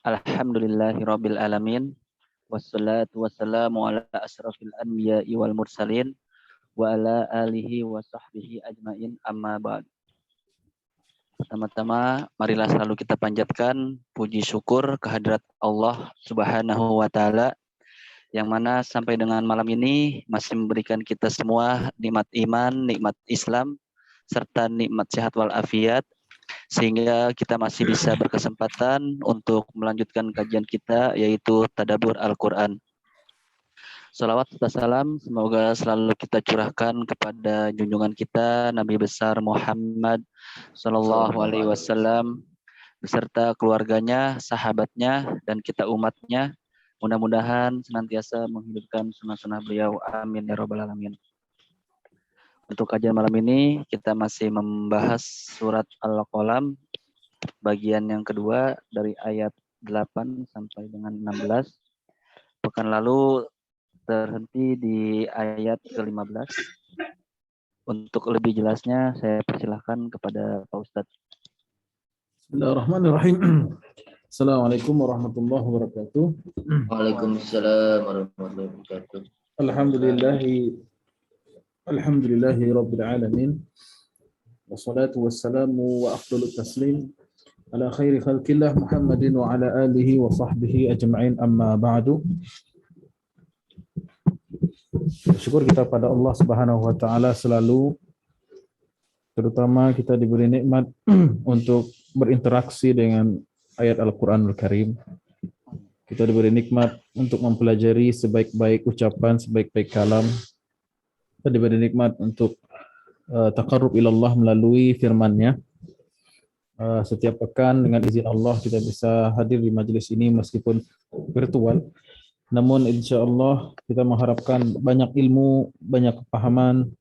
Alhamdulillahirabbil alamin wassalatu wassalamu ala asrafil anbiya'i wal mursalin wa ala alihi wa sahbihi ajmain amma ba'd. Pertama-tama marilah selalu kita panjatkan puji syukur kehadirat Allah Subhanahu wa taala yang mana sampai dengan malam ini masih memberikan kita semua nikmat iman, nikmat Islam serta nikmat sehat wal afiat, sehingga kita masih bisa berkesempatan untuk melanjutkan kajian kita, yaitu tadabbur Al-Quran. Salawat serta salam semoga selalu kita curahkan kepada junjungan kita Nabi besar Muhammad Sallallahu Alaihi Wasallam beserta keluarganya, sahabatnya, dan kita umatnya. Mudah-mudahan senantiasa menghidupkan sunnah-sunnah beliau. Amin ya rabbal alamin. Untuk kajian malam ini kita masih membahas surat Al-Qalam bagian yang kedua dari ayat 8 sampai dengan 16. Pekan lalu terhenti di ayat ke-15. Untuk lebih jelasnya saya persilahkan kepada Pak Ustadz. Bismillahirrahmanirrahim. Assalamualaikum warahmatullahi wabarakatuh. Waalaikumsalam warahmatullahi wabarakatuh. Alhamdulillahi rabbil alamin. Wassalatu wassalamu wa afdalut taslim ala khairi khalqillah Muhammadin wa ala alihi wa sahbihi ajma'in amma ba'du. Syukur kita pada Allah Subhanahu wa taala selalu, terutama kita diberi nikmat untuk berinteraksi dengan ayat Al-Quranul Karim. Kita diberi nikmat untuk mempelajari sebaik-baik ucapan, sebaik-baik kalam. Kita diberi nikmat untuk taqarrub ilallah melalui firman-Nya. Setiap pekan dengan izin Allah kita bisa hadir di majelis ini meskipun virtual. Namun insya Allah kita mengharapkan banyak ilmu, banyak kepahaman,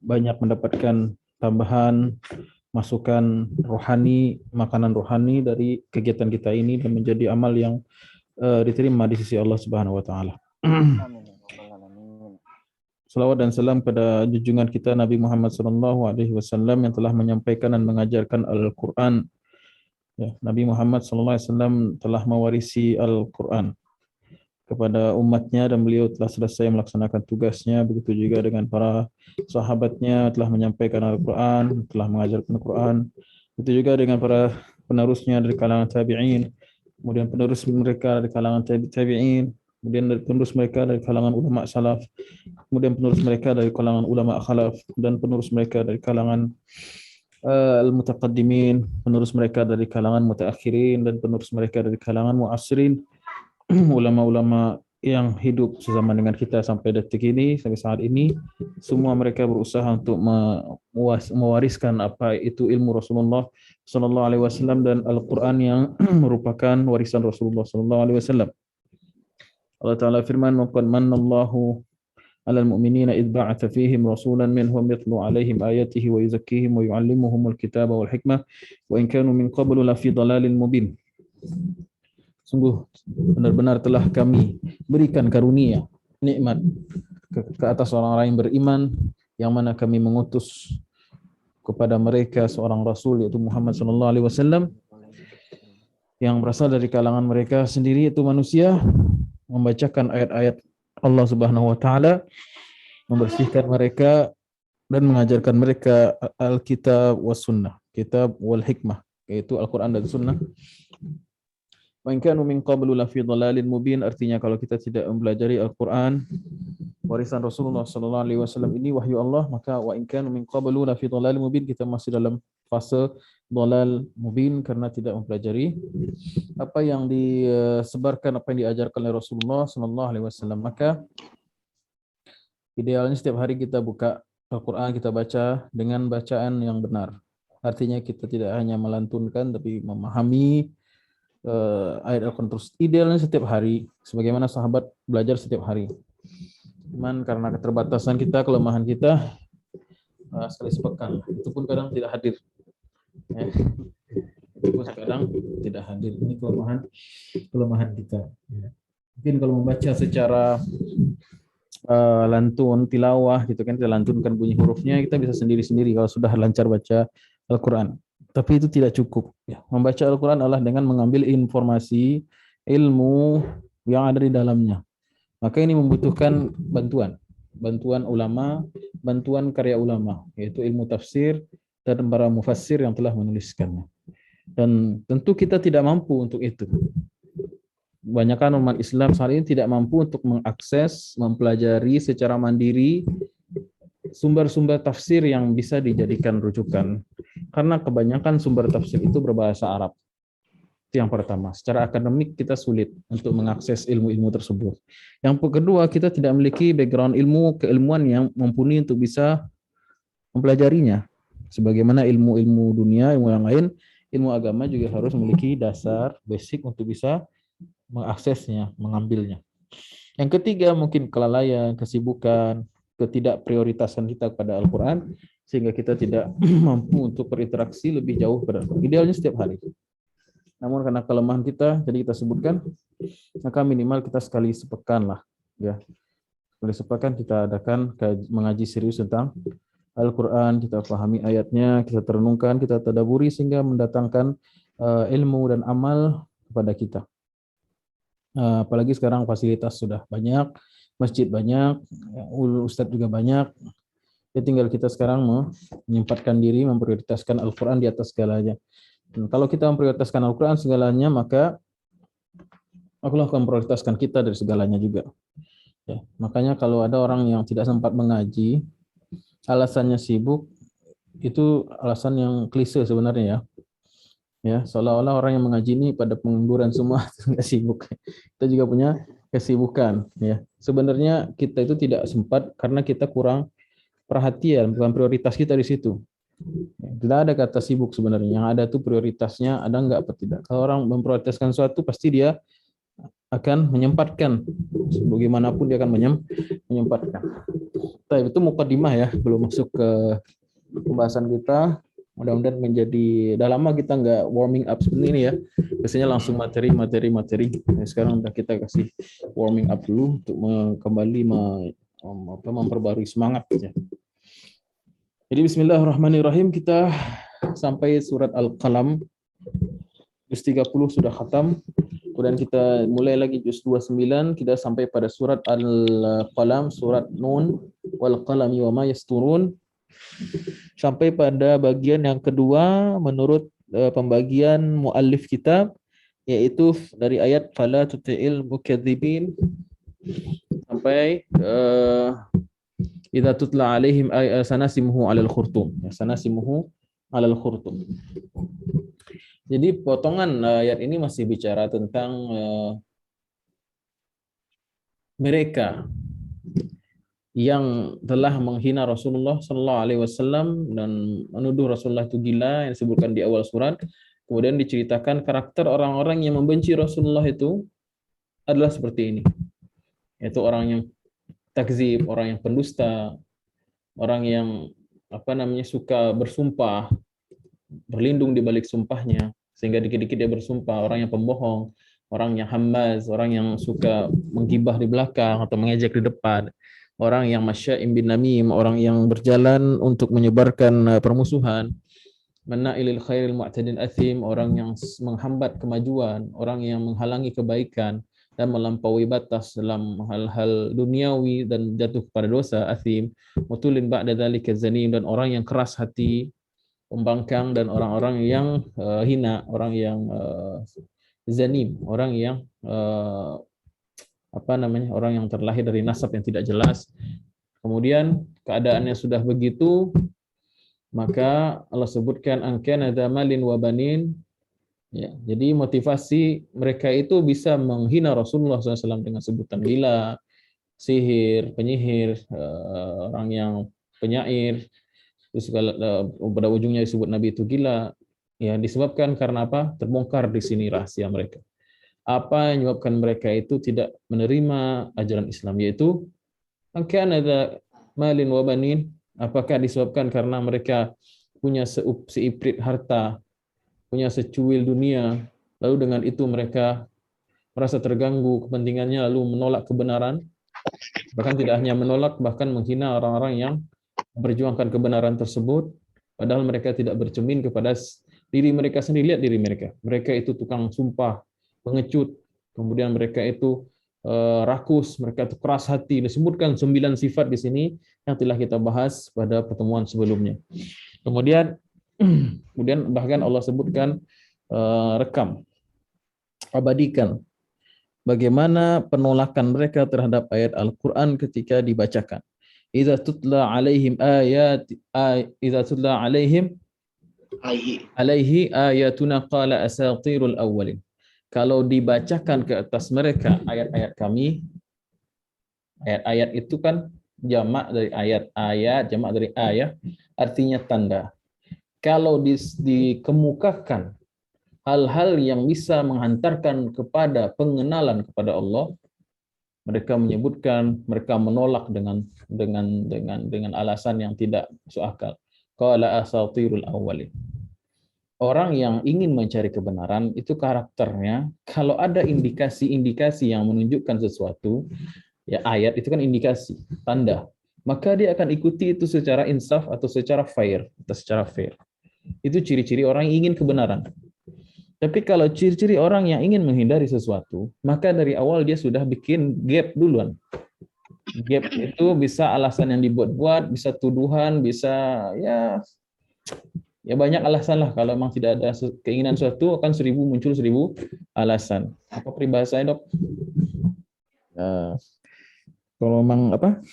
banyak mendapatkan tambahan masukan rohani, makanan rohani dari kegiatan kita ini dan menjadi amal yang diterima di sisi Allah Subhanahu wa taala. Salawat dan salam pada junjungan kita Nabi Muhammad sallallahu alaihi wasallam yang telah menyampaikan dan mengajarkan Al-Qur'an. Ya, Nabi Muhammad sallallahu alaihi wasallam telah mewarisi Al-Qur'an kepada umatnya dan beliau telah selesai melaksanakan tugasnya. Begitu juga dengan para sahabatnya telah menyampaikan Al-Quran, telah mengajarkan Al-Quran. Begitu juga dengan para penerusnya dari kalangan tabi'in, kemudian penerus mereka dari kalangan tabi'in, kemudian penerus mereka dari kalangan ulama salaf, kemudian penerus mereka dari kalangan ulama khalaf, dan penerus mereka dari kalangan al-mutaqaddimin, penerus mereka dari kalangan mutaakhirin, dan penerus mereka dari kalangan mu'asirin. Ulama-ulama yang hidup sezaman dengan kita sampai detik ini, sampai saat ini, semua mereka berusaha untuk mewariskan apa itu ilmu Rasulullah sallallahu alaihi wasallam dan Al-Qur'an yang merupakan warisan Rasulullah sallallahu alaihi wasallam. Allah Ta'ala firman, "Wa qad manallahu 'alal mu'minina idh ba'atha fihim rasulan minhum yatlu 'alaihim ayatihi wa yuzakkihim wa yu'allimuhumul kitaba wal hikmah wa in kanu min qablu lafi dhalalin mubin." Sungguh benar-benar telah kami berikan karunia, nikmat ke atas orang-orang yang beriman, yang mana kami mengutus kepada mereka seorang rasul, yaitu Muhammad sallallahu alaihi wasallam, yang berasal dari kalangan mereka sendiri, yaitu manusia, membacakan ayat-ayat Allah Subhanahu wa taala, membersihkan mereka dan mengajarkan mereka Alkitab was sunnah, kitab wal hikmah, yaitu Al-Qur'an dan sunnah. Wa in kanu min qablu lafi dhalalin mubin, artinya kalau kita tidak mempelajari Al-Qur'an, warisan Rasulullah sallallahu alaihi wasallam ini, wahyu Allah, maka wa in kanu min qablu lafi dhalalin mubin, kita masih dalam fase dhalal mubin karena tidak mempelajari apa yang disebarkan, apa yang diajarkan oleh Rasulullah sallallahu alaihi wasallam. Maka idealnya setiap hari kita buka Al-Qur'an, kita baca dengan bacaan yang benar. Artinya kita tidak hanya melantunkan tapi memahami ayat Al-Quran terus. Idealnya setiap hari, sebagaimana sahabat belajar setiap hari. Cuman karena keterbatasan kita, kelemahan kita, sekali sepekan, itu pun kadang tidak hadir. Ya. Itu pun kadang tidak hadir. Ini kelemahan kita. Ya. Mungkin kalau membaca secara lantun, tilawah, gitu kan, kita lantunkan bunyi hurufnya, kita bisa sendiri-sendiri kalau sudah lancar baca Al-Quran. Tapi itu tidak cukup. Ya. Membaca Al-Quran adalah dengan mengambil informasi, ilmu yang ada di dalamnya. Maka ini membutuhkan bantuan ulama, bantuan karya ulama, yaitu ilmu tafsir dan para mufassir yang telah menuliskannya. Dan tentu kita tidak mampu untuk itu. Kebanyakan umat Islam saat ini tidak mampu untuk mengakses, mempelajari secara mandiri sumber-sumber tafsir yang bisa dijadikan rujukan. Karena kebanyakan sumber tafsir itu berbahasa Arab. Itu yang pertama. Secara akademik kita sulit untuk mengakses ilmu-ilmu tersebut. Yang kedua, kita tidak memiliki background keilmuan yang mumpuni untuk bisa mempelajarinya. Sebagaimana ilmu-ilmu dunia, ilmu yang lain, ilmu agama juga harus memiliki dasar basic untuk bisa mengaksesnya, mengambilnya. Yang ketiga, mungkin kelalaian, kesibukan, ketidakprioritasan kita kepada Al-Quran, sehingga kita tidak mampu untuk berinteraksi lebih jauh pada Al-Quran. Idealnya setiap hari. Namun karena kelemahan kita, jadi kita sebutkan, maka minimal kita sekali sepekan lah. Ya. Sekali sepekan kita adakan mengaji serius tentang Al-Quran, kita pahami ayatnya, kita terenungkan, kita tadaburi, sehingga mendatangkan ilmu dan amal kepada kita. Apalagi sekarang fasilitas sudah banyak, masjid banyak, ustadz juga banyak. Ya tinggal kita sekarang menyempatkan diri, memprioritaskan Al-Quran di atas segalanya. Dan kalau kita memprioritaskan Al-Quran segalanya, maka Allah akan memprioritaskan kita dari segalanya juga. Ya, makanya kalau ada orang yang tidak sempat mengaji, alasannya sibuk, itu alasan yang klise sebenarnya ya. Ya, seolah-olah orang yang mengaji ini pada pengunduran semua, nggak sibuk. Kita juga punya kesibukan. Ya, sebenarnya kita itu tidak sempat karena kita kurang perhatian, bukan prioritas kita di situ. Tidak ada kata sibuk sebenarnya. Yang ada tuh prioritasnya ada nggak apa tidak. Kalau orang memprioritaskan sesuatu, pasti dia akan menyempatkan. Bagaimanapun dia akan menyempatkan. Tapi itu mukadimah ya, belum masuk ke pembahasan kita. Mudah-mudahan menjadi, dah lama kita nggak warming up seperti ini ya. Biasanya langsung materi. Nah, sekarang udah kita kasih warming up dulu untuk kembali memperbarui semangat ya. Jadi bismillahirrahmanirrahim, kita sampai surat Al-Qalam. Juz 30 sudah khatam. Kemudian kita mulai lagi juz 29, kita sampai pada surat Al-Qalam, surat Nun, wal qalami wa ma yasturun. Sampai pada bagian yang kedua menurut pembagian muallif kitab, yaitu dari ayat fala tuti'il mukadzibin sampai idza tutla alaihim sanasimuhu 'alal khurtum. Sanasimuhu 'alal khurtum. Jadi potongan ayat ini masih bicara tentang mereka yang telah menghina Rasulullah Sallallahu Alaihi Wasallam dan menuduh Rasulullah itu gila yang disebutkan di awal surat. Kemudian diceritakan karakter orang-orang yang membenci Rasulullah itu adalah seperti ini, yaitu orang yang takzib, orang yang pendusta, orang yang suka bersumpah, berlindung di balik sumpahnya, sehingga dikit-dikit dia bersumpah, orang yang pembohong, orang yang hammaz, orang yang suka menggibah di belakang atau mengejek di depan, orang yang masya'im bin namim, orang yang berjalan untuk menyebarkan permusuhan, mana'ilil khairil mu'tadin athim, orang yang menghambat kemajuan, orang yang menghalangi kebaikan dan melampaui batas dalam hal-hal duniawi dan jatuh kepada dosa, athim, mutulin ba'da dzalika zanim, dan orang yang keras hati, pembangkang, dan orang-orang yang hina, orang yang zanim, orang yang orang yang terlahir dari nasab yang tidak jelas. Kemudian keadaannya sudah begitu, maka Allah sebutkan angkana dzamalin wa banin. Ya, jadi motivasi mereka itu bisa menghina Rasulullah SAW dengan sebutan gila, sihir, penyihir, orang yang penyair, terus pada ujungnya disebut Nabi itu gila. Ya, disebabkan karena apa? Terbongkar di sini rahasia mereka. Apa yang menyebabkan mereka itu tidak menerima ajaran Islam, yaitu angkana malin wa banin. Apakah disebabkan karena mereka punya seiprit harta, punya secuil dunia, lalu dengan itu mereka merasa terganggu kepentingannya, lalu menolak kebenaran, bahkan tidak hanya menolak, bahkan menghina orang-orang yang memperjuangkan kebenaran tersebut, padahal mereka tidak bercermin kepada diri mereka sendiri, lihat diri mereka. Mereka itu tukang sumpah, pengecut, kemudian mereka itu rakus, mereka itu keras hati. Disebutkan 9 sifat di sini yang telah kita bahas pada pertemuan sebelumnya. Kemudian bahkan Allah sebutkan rekam, abadikan bagaimana penolakan mereka terhadap ayat Al-Qur'an ketika dibacakan. Idza tutla alaihim alaihi ayatuna qala asatirul awwalin. Kalau dibacakan ke atas mereka ayat-ayat kami, ayat-ayat itu kan jamak dari ayat, jamak dari ayat, artinya tanda. Kalau dikemukakan hal-hal yang bisa menghantarkan kepada pengenalan kepada Allah, mereka menyebutkan, mereka menolak dengan alasan yang tidak masuk akal. Qala asatirul awwalin. Orang yang ingin mencari kebenaran itu karakternya, kalau ada indikasi-indikasi yang menunjukkan sesuatu, ya ayat itu kan indikasi, tanda, maka dia akan ikuti itu secara insaf atau secara fair, Itu ciri-ciri orang yang ingin kebenaran. Tapi kalau ciri-ciri orang yang ingin menghindari sesuatu, maka dari awal dia sudah bikin gap duluan. Gap itu bisa alasan yang dibuat-buat, bisa tuduhan, bisa ya banyak alasan lah. Kalau memang tidak ada keinginan sesuatu, akan muncul 1000 alasan. Apa peribahasanya, Dok? Kalau memang apa?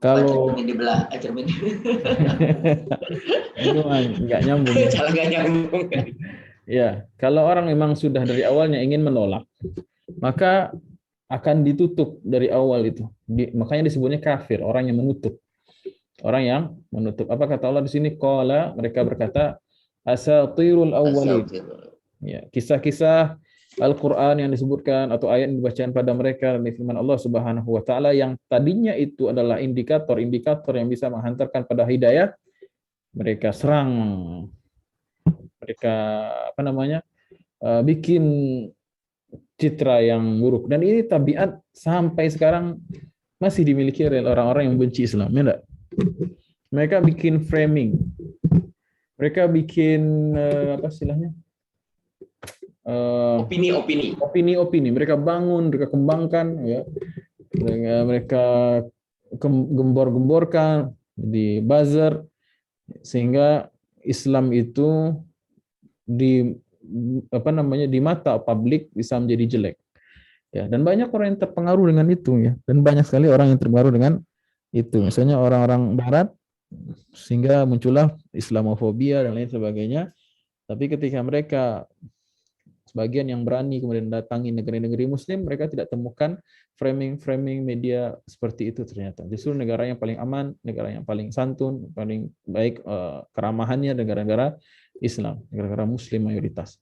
Kalau dibelah, cermin itu nggak nyambung. salah nggak nyambung. Ya, kalau orang memang sudah dari awalnya ingin menolak, maka akan ditutup dari awal itu. Makanya disebutnya kafir, orang yang menutup. Orang yang menutup. Apa kata Allah di sini? Qala, mereka berkata, asatirul awwalin. Ya, kisah-kisah Al-Qur'an yang disebutkan atau ayat yang dibacakan pada mereka dari firman Allah Subhanahu wa taala yang tadinya itu adalah indikator-indikator yang bisa menghantarkan pada hidayah, mereka serang. Mereka bikin citra yang buruk, dan ini tabiat sampai sekarang masih dimiliki oleh orang-orang yang benci Islam, ya enggak? Mereka bikin framing, mereka bikin apa istilahnya, opini, mereka bangun, mereka kembangkan, ya, mereka gembor-gemborkan di buzzer, sehingga Islam itu di mata publik bisa menjadi jelek, ya, dan banyak orang yang terpengaruh dengan itu, ya, dan banyak sekali orang yang terpengaruh dengan itu, misalnya orang-orang Barat, sehingga muncullah Islamofobia dan lain sebagainya. Tapi ketika mereka sebagian yang berani kemudian datangi negeri-negeri Muslim, mereka tidak temukan framing media seperti itu. Ternyata justru negara yang paling aman, negara yang paling santun, paling baik keramahannya, negara-negara Islam, negara-negara Muslim mayoritas.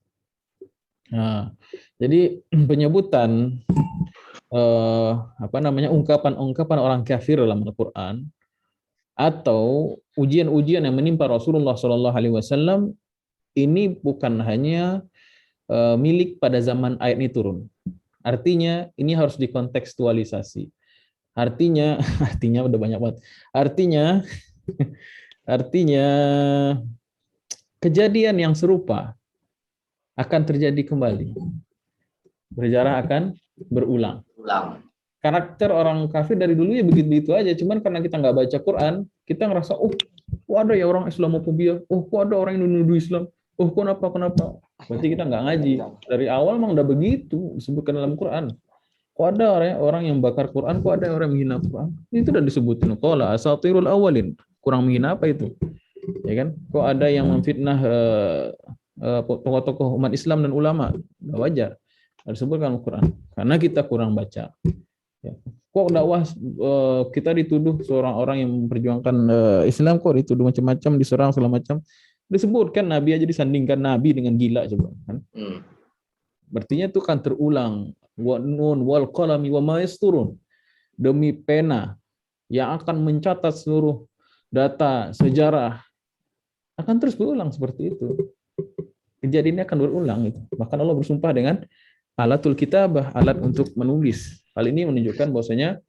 Nah, jadi penyebutan ungkapan-ungkapan orang kafir dalam Al-Qur'an atau ujian-ujian yang menimpa Rasulullah SAW ini bukan hanya milik pada zaman ayat ini turun. Artinya ini harus dikontekstualisasi. Artinya udah banyak banget. Artinya kejadian yang serupa akan terjadi kembali. Berjarah akan berulang. Karakter orang kafir dari dulu ya begitu-begitu aja. Cuman karena kita nggak baca Quran, kita ngerasa, kok ada ya orang Islamofobia? Kok ada orang yang nuduh Islam? Kenapa? Berarti kita nggak ngaji. Dari awal memang udah begitu disebutkan dalam Quran. Kok ada orang yang bakar Quran? Kok ada orang yang menghina Quran? Itu udah disebutin. Qala asatirul awwalin. Kurang menghina apa itu? Ya kan? Kok ada yang memfitnah tokoh-tokoh umat Islam dan ulama? Nggak wajar. Disebutkan Al-Quran. Karena kita kurang baca. Ya. Kok dakwah kita dituduh seorang orang yang memperjuangkan Islam, kok dituduh macam-macam, diserang segala macam. Disebutkan Nabi aja disandingkan Nabi dengan gila coba kan. Berartinya itu kan terulang. Wa nun wal qalami wa ma yasturun. Demi pena yang akan mencatat seluruh data sejarah akan terus berulang seperti itu. Kejadian ini akan berulang itu. Bahkan Allah bersumpah dengan alatul kitabah, alat untuk menulis. Hal ini menunjukkan bahwasanya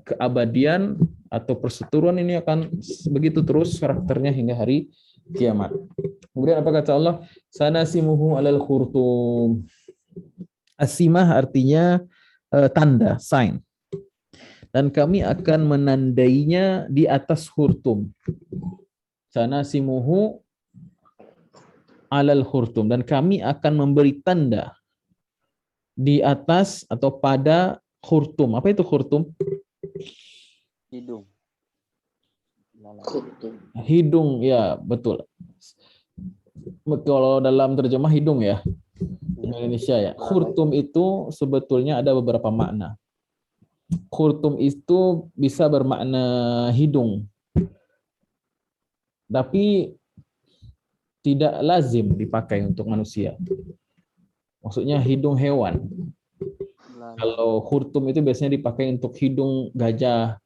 keabadian atau perseteruan ini akan begitu terus karakternya hingga hari kiamat. Kemudian apa kata Allah? Sanasimuhu alal khurtum. Asimah artinya tanda, sign. Dan kami akan menandainya di atas khurtum. Sanasimuhu alal khurtum. Dan kami akan memberi tanda di atas atau pada khurtum. Apa itu khurtum? Hidung. Hidung, ya betul. Kalau dalam terjemah hidung ya, Indonesia ya. Khurtum itu sebetulnya ada beberapa makna. Khurtum itu bisa bermakna hidung, tapi tidak lazim dipakai untuk manusia. Maksudnya hidung hewan. Kalau khurtum itu biasanya dipakai untuk hidung gajah,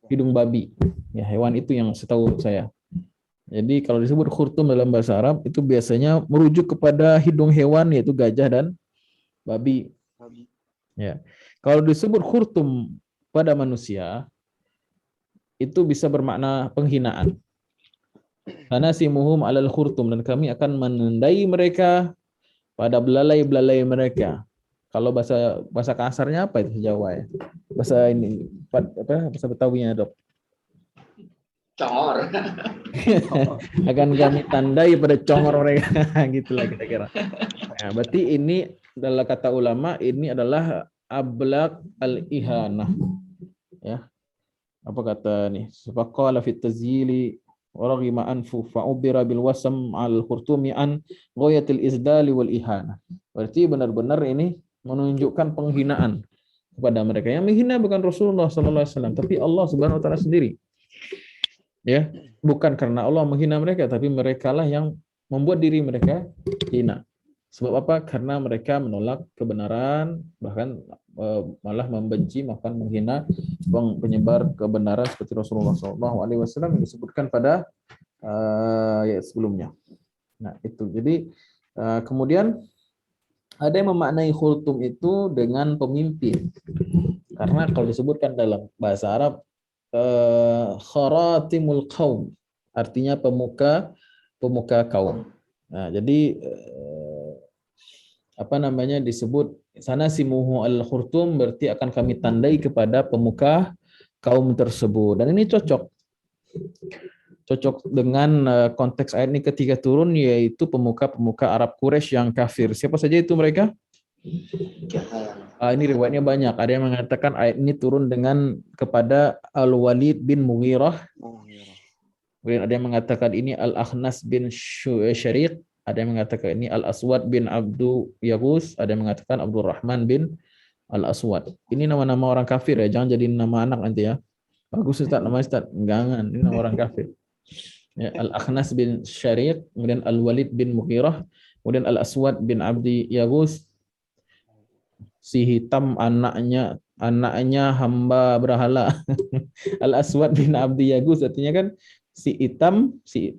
hidung babi. Ya, hewan itu yang setahu saya. Jadi kalau disebut khurtum dalam bahasa Arab itu biasanya merujuk kepada hidung hewan yaitu gajah dan babi. Ya. Kalau disebut khurtum pada manusia itu bisa bermakna penghinaan. Sanasimuhum alal khurtum, dan kami akan menandai mereka pada belalai-belalai mereka. Kalau bahasa kasarnya apa itu Jawa ya? Bahasa ini apa bahasa Betawinya, Dok? Congor. Akan kami tandai pada congor mereka. Gitulah kira-kira. Nah, berarti ini adalah kata ulama, ini adalah ablaq al-ihanah. Ya. Apa kata nih? Faqala fit tazyili wa raghima anfu fa'ubira bil wasam al khurtumi an ghayatil isdali wal ihana. Berarti benar-benar ini menunjukkan penghinaan kepada mereka. Yang menghina bukan Rasulullah sallallahu alaihi wasallam, tapi Allah Subhanahu wa taala sendiri. Ya, bukan karena Allah menghina mereka, tapi merekalah yang membuat diri mereka hina. Sebab apa? Karena mereka menolak kebenaran, bahkan malah membenci, bahkan menghina penyebar kebenaran seperti Rasulullah SAW yang disebutkan pada ayat sebelumnya. Nah itu. Jadi kemudian ada yang memaknai khultum itu dengan pemimpin. Karena kalau disebutkan dalam bahasa Arab kharatimul qaum, artinya pemuka kaum. Nah, jadi apa namanya disebut sanasimuhu al-khurtum, berarti akan kami tandai kepada pemuka kaum tersebut. Dan ini cocok dengan konteks ayat ini ketika turun, yaitu pemuka-pemuka Arab Quraisy yang kafir. Siapa saja itu mereka? Ini riwayatnya banyak. Ada yang mengatakan ayat ini turun kepada Al-Walid bin Mughirah. Kemudian ada yang mengatakan ini Al-Akhnas bin Syariq. Ada yang mengatakan ini Al-Aswad bin Abdu Yaghus. Ada yang mengatakan Abdurrahman bin Al-Aswad. Ini nama-nama orang kafir ya. Jangan jadi nama anak nanti ya. Bagus Ustaz, nama Ustaz. Jangan, ini nama orang kafir. Ya, Al-Akhnas bin Syariq. Kemudian Al-Walid bin Mughirah. Kemudian Al-Aswad bin Abdi Yaghus. Si hitam anaknya hamba berhala. Al-Aswad bin Abdi Yaghus artinya kan si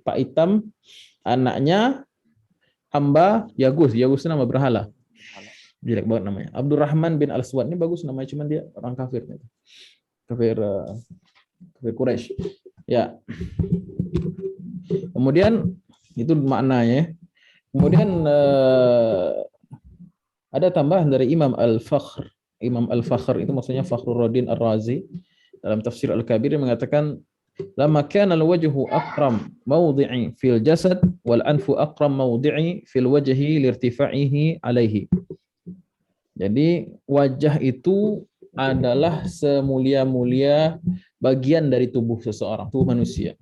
Pak Hitam anaknya hamba Yaghus. Yaghus itu nama berhala. Jelek banget namanya. Abdurrahman bin Al-Aswad ini bagus namanya, cuman dia orang kafir. Kafir Quraisy. Ya. Kemudian itu maknanya. Kemudian ada tambahan dari Imam Al-Fakhr. Imam Al-Fakhr itu maksudnya Fakhruddin Ar-Razi dalam tafsir Al-Kabir yang mengatakan lama kana al-wajhu aqram mawdi'i fil jasad wal anfu aqram mawdi'i fil wajhi lirtifa'ihi alaihi. Jadi wajah itu adalah semulia-mulia bagian dari tubuh seseorang, tubuh manusia.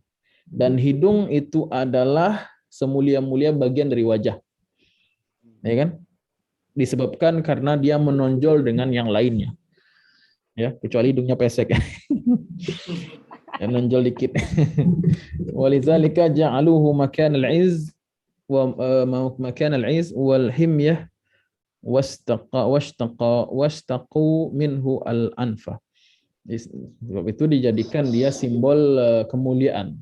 Dan hidung itu adalah semulia-mulia bagian dari wajah. Ya kan? Disebabkan karena dia menonjol dengan yang lainnya. Ya, kecuali hidungnya pesek. Yang nonjol dikit. Walizalika ja'aluhu makan al-'izz wa makan al-'izz wal himyah wastaqu minhu al-anfa. Sebab itu dijadikan dia simbol kemuliaan.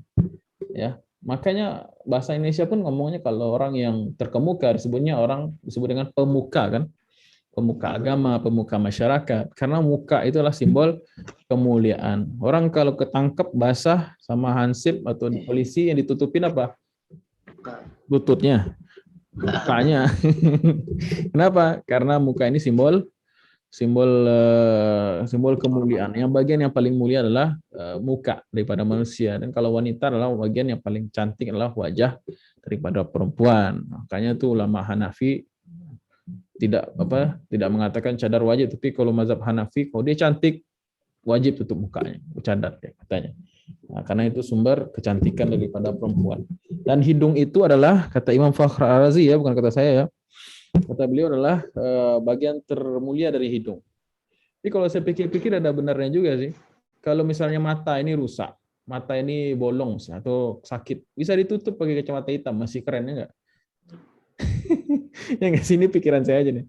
Ya. Makanya bahasa Indonesia pun ngomongnya kalau orang yang terkemuka disebut dengan pemuka kan. Pemuka agama, pemuka masyarakat. Karena muka itulah simbol kemuliaan. Orang kalau ketangkep basah sama hansip atau polisi yang ditutupin apa? lututnya, mukanya. Kenapa? Karena muka ini simbol kemuliaan. Yang bagian yang paling mulia adalah muka daripada manusia. Dan kalau wanita adalah bagian yang paling cantik adalah wajah daripada perempuan. Makanya tuh ulama Hanafi tidak mengatakan cadar wajib, tapi kalau mazhab Hanafi kalau dia cantik wajib tutup mukanya, cadar ya katanya. Nah, karena itu sumber kecantikan daripada perempuan. Dan hidung itu adalah kata Imam Fakhr Ar-Razi ya, bukan kata saya ya. Kata beliau adalah bagian termulia dari hidung. Tapi kalau saya pikir-pikir ada benarnya juga sih. Kalau misalnya mata ini rusak, mata ini bolong atau sakit, bisa ditutup pakai kacamata hitam, masih keren ya nggak? Ya nggak, sini pikiran saya aja nih.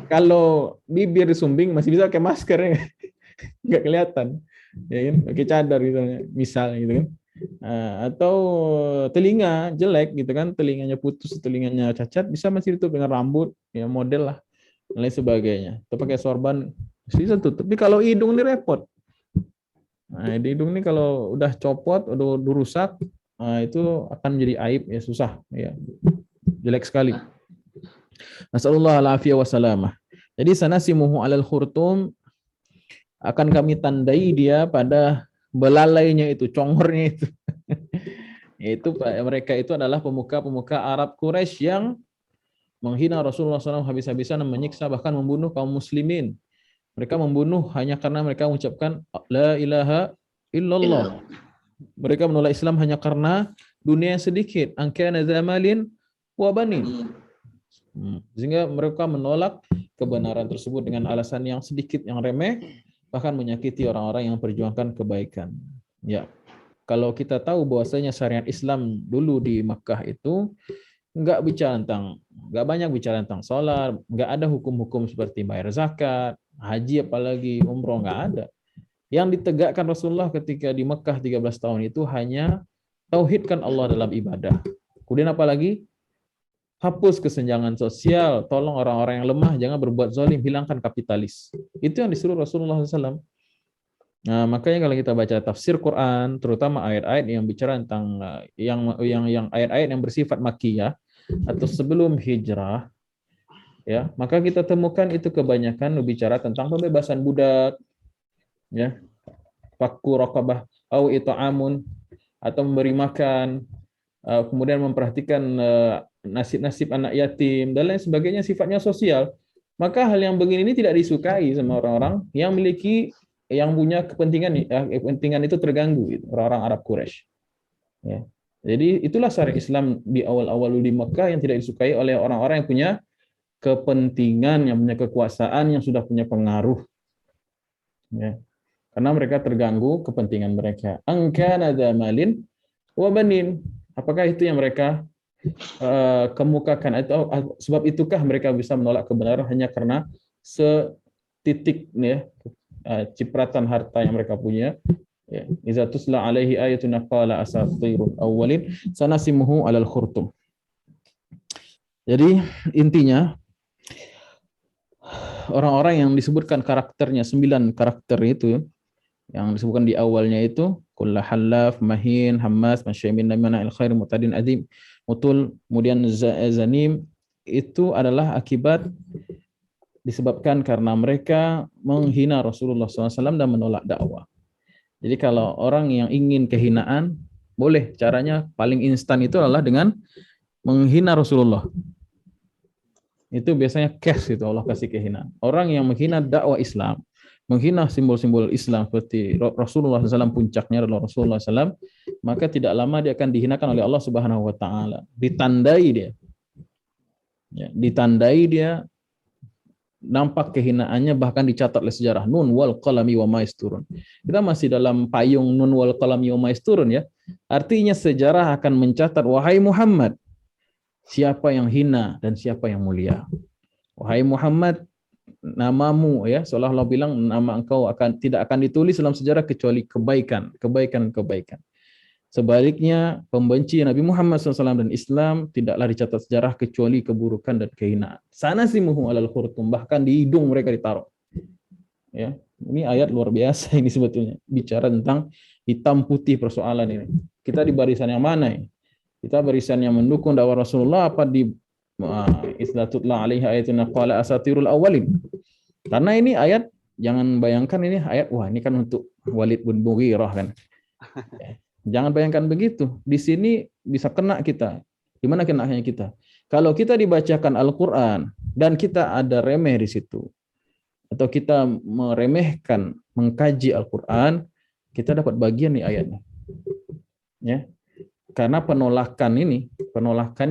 Kalau bibir disumbing masih bisa pakai masker ya, nggak kelihatan, ya kan? Pakai cadar misalnya gitu kan. Atau telinga jelek gitu kan, telinganya putus, telinganya cacat, bisa masih ditutup dengan rambut, ya model lah, dan lain sebagainya. Atau pakai sorban bisa tutup. Tapi kalau hidung ini repot. Nah, di hidung ini kalau udah copot, udah rusak, itu akan menjadi aib ya, susah ya, jelek sekali. Nasallallahu alaihi wasallam. Jadi sanasimuhu alal khurtum, akan kami tandai dia pada belalainya itu, congornya itu. Itu mereka itu adalah pemuka-pemuka Arab Quraisy yang menghina Rasulullah SAW habis-habisan, menyiksa bahkan membunuh kaum muslimin. Mereka membunuh hanya karena mereka mengucapkan la ilaha illallah. Mereka menolak Islam hanya karena dunia yang sedikit, angkana zamalin wa banin. Sehingga mereka menolak kebenaran tersebut dengan alasan yang sedikit, yang remeh, bahkan menyakiti orang-orang yang perjuangkan kebaikan. Ya, kalau kita tahu bahwasanya syariat Islam dulu di Makkah itu nggak banyak bicara tentang sholat, nggak ada hukum-hukum seperti bayar zakat, haji apalagi umroh, nggak ada. Yang ditegakkan Rasulullah ketika di Makkah 13 tahun itu hanya tauhidkan Allah dalam ibadah. Kemudian apalagi? Hapus kesenjangan sosial, tolong orang-orang yang lemah, jangan berbuat zalim, hilangkan kapitalis. Itu yang disuruh Rasulullah SAW. Nah, makanya kalau kita baca tafsir Quran, terutama ayat-ayat yang bicara tentang yang ayat-ayat yang bersifat makkiyah atau sebelum hijrah, ya, maka kita temukan itu kebanyakan berbicara tentang pembebasan budak, ya, fakku raqabah au it'amun, atau memberi makan, kemudian memperhatikan nasib-nasib anak yatim dan lain sebagainya, sifatnya sosial. Maka hal yang begini ini tidak disukai sama orang-orang yang punya kepentingan itu terganggu, gitu, orang-orang Arab Quraisy. Ya. Jadi itulah syariat Islam di awal-awal di Mekah yang tidak disukai oleh orang-orang yang punya kepentingan, yang punya kekuasaan, yang sudah punya pengaruh. Ya. Karena mereka terganggu kepentingan mereka. Angkana zamalin wa banin. Apakah itu yang mereka kemukakan, atau sebab itukah mereka bisa menolak kebenaran hanya karena setitik ya, cipratan harta yang mereka punya? Ya, iza tusla alaihi ayatuna qala asatirul awwalin sanasimuhu alal khurtum. Jadi intinya orang-orang yang disebutkan karakternya 9 karakter itu yang disebutkan di awalnya itu kullu halaf mahin hammas masyaimin namana al khair mutadin azim mutul, kemudian zanim, itu adalah akibat disebabkan karena mereka menghina Rasulullah SAW dan menolak dakwah. Jadi kalau orang yang ingin kehinaan, boleh, caranya paling instan itu adalah dengan menghina Rasulullah. Itu biasanya cash, itu Allah kasih kehinaan. Orang yang menghina dakwah Islam, menghina simbol-simbol Islam seperti Rasulullah SAW, puncaknya adalah Rasulullah SAW, maka tidak lama dia akan dihinakan oleh Allah Subhanahu Wa Taala. Ditandai dia, nampak kehinaannya, bahkan dicatat oleh sejarah. Nun wal qalami wa ma yasturun. Kita masih dalam payung nun wal qalami wa ma yasturun ya. Artinya sejarah akan mencatat, wahai Muhammad, siapa yang hina dan siapa yang mulia. Wahai Muhammad, namamu ya, seolah-olah bilang nama engkau tidak akan ditulis dalam sejarah kecuali kebaikan. Sebaliknya, pembenci Nabi Muhammad SAW dan Islam tidaklah dicatat sejarah kecuali keburukan dan kehinaan. Sanasimuhu alal khurtum, bahkan di hidung mereka ditaruh. Ya, ini ayat luar biasa ini sebetulnya, bicara tentang hitam putih persoalan ini. Kita di barisan yang mana ini? Kita barisan yang mendukung dakwah Rasulullah apa di istilah tutla alaihi ayatuna qala asatirul awwalin. Karena ini ayat, jangan bayangkan ini ayat, wah ini kan untuk Walid bin Mughirah kan. Jangan bayangkan begitu. Di sini bisa kena kita. Di mana kenanya kita? Kalau kita dibacakan Al-Quran dan kita ada remeh di situ, atau kita meremehkan mengkaji Al-Quran, kita dapat bagian nih ayatnya. Ya. Karena penolakannya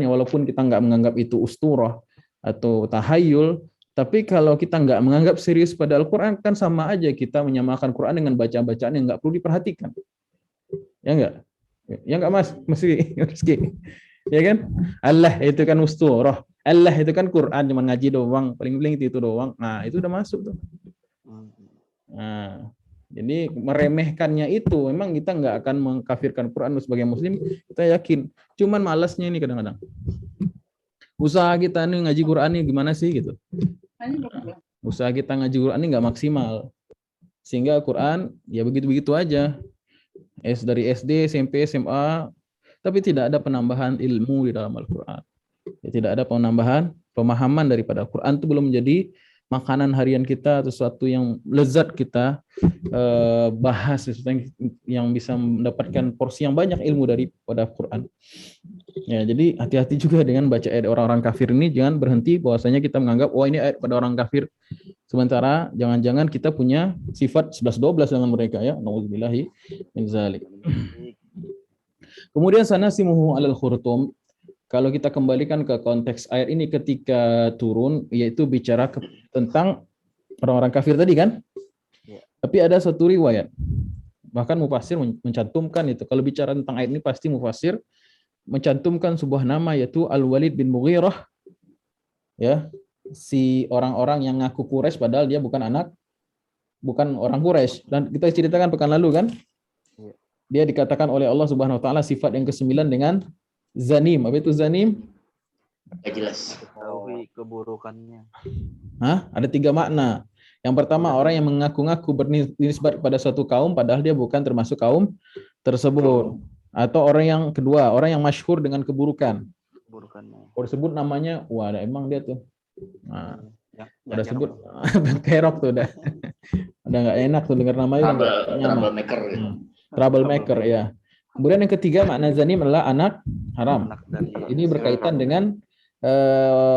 walaupun kita nggak menganggap itu usturah atau tahayul, tapi kalau kita nggak menganggap serius pada Al-Quran, kan sama aja kita menyamakan Quran dengan bacaan-bacaan yang nggak perlu diperhatikan. Ya nggak? Ya nggak Mas? Meski. Ya kan? Allah itu kan usturah. Allah itu kan Quran, cuma ngaji doang, paling-paling itu doang. Nah, itu udah masuk tuh. Nah, jadi meremehkannya itu, memang kita nggak akan mengkafirkan Quran sebagai muslim, kita yakin. Cuman malasnya ini kadang-kadang. Usaha kita nih ngaji Quran nih gimana sih gitu. Usaha kita ngaji Quran ini nggak maksimal. Sehingga Quran ya begitu-begitu aja. Dari SD, SMP, SMA, tapi tidak ada penambahan ilmu di dalam Al-Quran. Ya, tidak ada penambahan pemahaman daripada Al-Quran, itu belum menjadi makanan harian kita, atau sesuatu yang lezat kita bahas, sesuatu yang bisa mendapatkan porsi yang banyak ilmu daripada Al-Quran. Ya, jadi hati-hati juga dengan baca ayat orang-orang kafir ini, jangan berhenti bahwasanya kita menganggap wah ini ayat pada orang kafir. Sementara jangan-jangan kita punya sifat 11-12 dengan mereka ya. Nauzubillahi min dzalik. Kemudian sanasimuhu alal khurtum. Kalau kita kembalikan ke konteks ayat ini ketika turun, yaitu bicara tentang orang-orang kafir tadi kan? Ya. Tapi ada satu riwayat, bahkan mufassir mencantumkan itu. Kalau bicara tentang ayat ini pasti mufassir mencantumkan sebuah nama, yaitu Al-Walid bin Mughirah. Ya, si orang-orang yang ngaku Quraisy padahal dia bukan orang Quraisy. Dan kita ceritakan pekan lalu kan? Ya. Dia dikatakan oleh Allah Subhanahu wa taala sifat yang ke-9 dengan zanim. Apa itu zanim? Nggak jelas. Ketahui keburukannya. Ada 3 makna. Yang pertama, orang yang mengaku-ngaku bernisbat pada suatu kaum padahal dia bukan termasuk kaum tersebut. Atau orang yang kedua, orang yang masyhur dengan keburukannya. Kalau disebut namanya, wah emang dia tuh. Nah, udah sebut kerok tuh udah. Udah nggak enak tuh dengar namanya. Troublemaker. Troublemaker ya. Kemudian yang ketiga, makna zanim adalah anak haram. Ini berkaitan dengan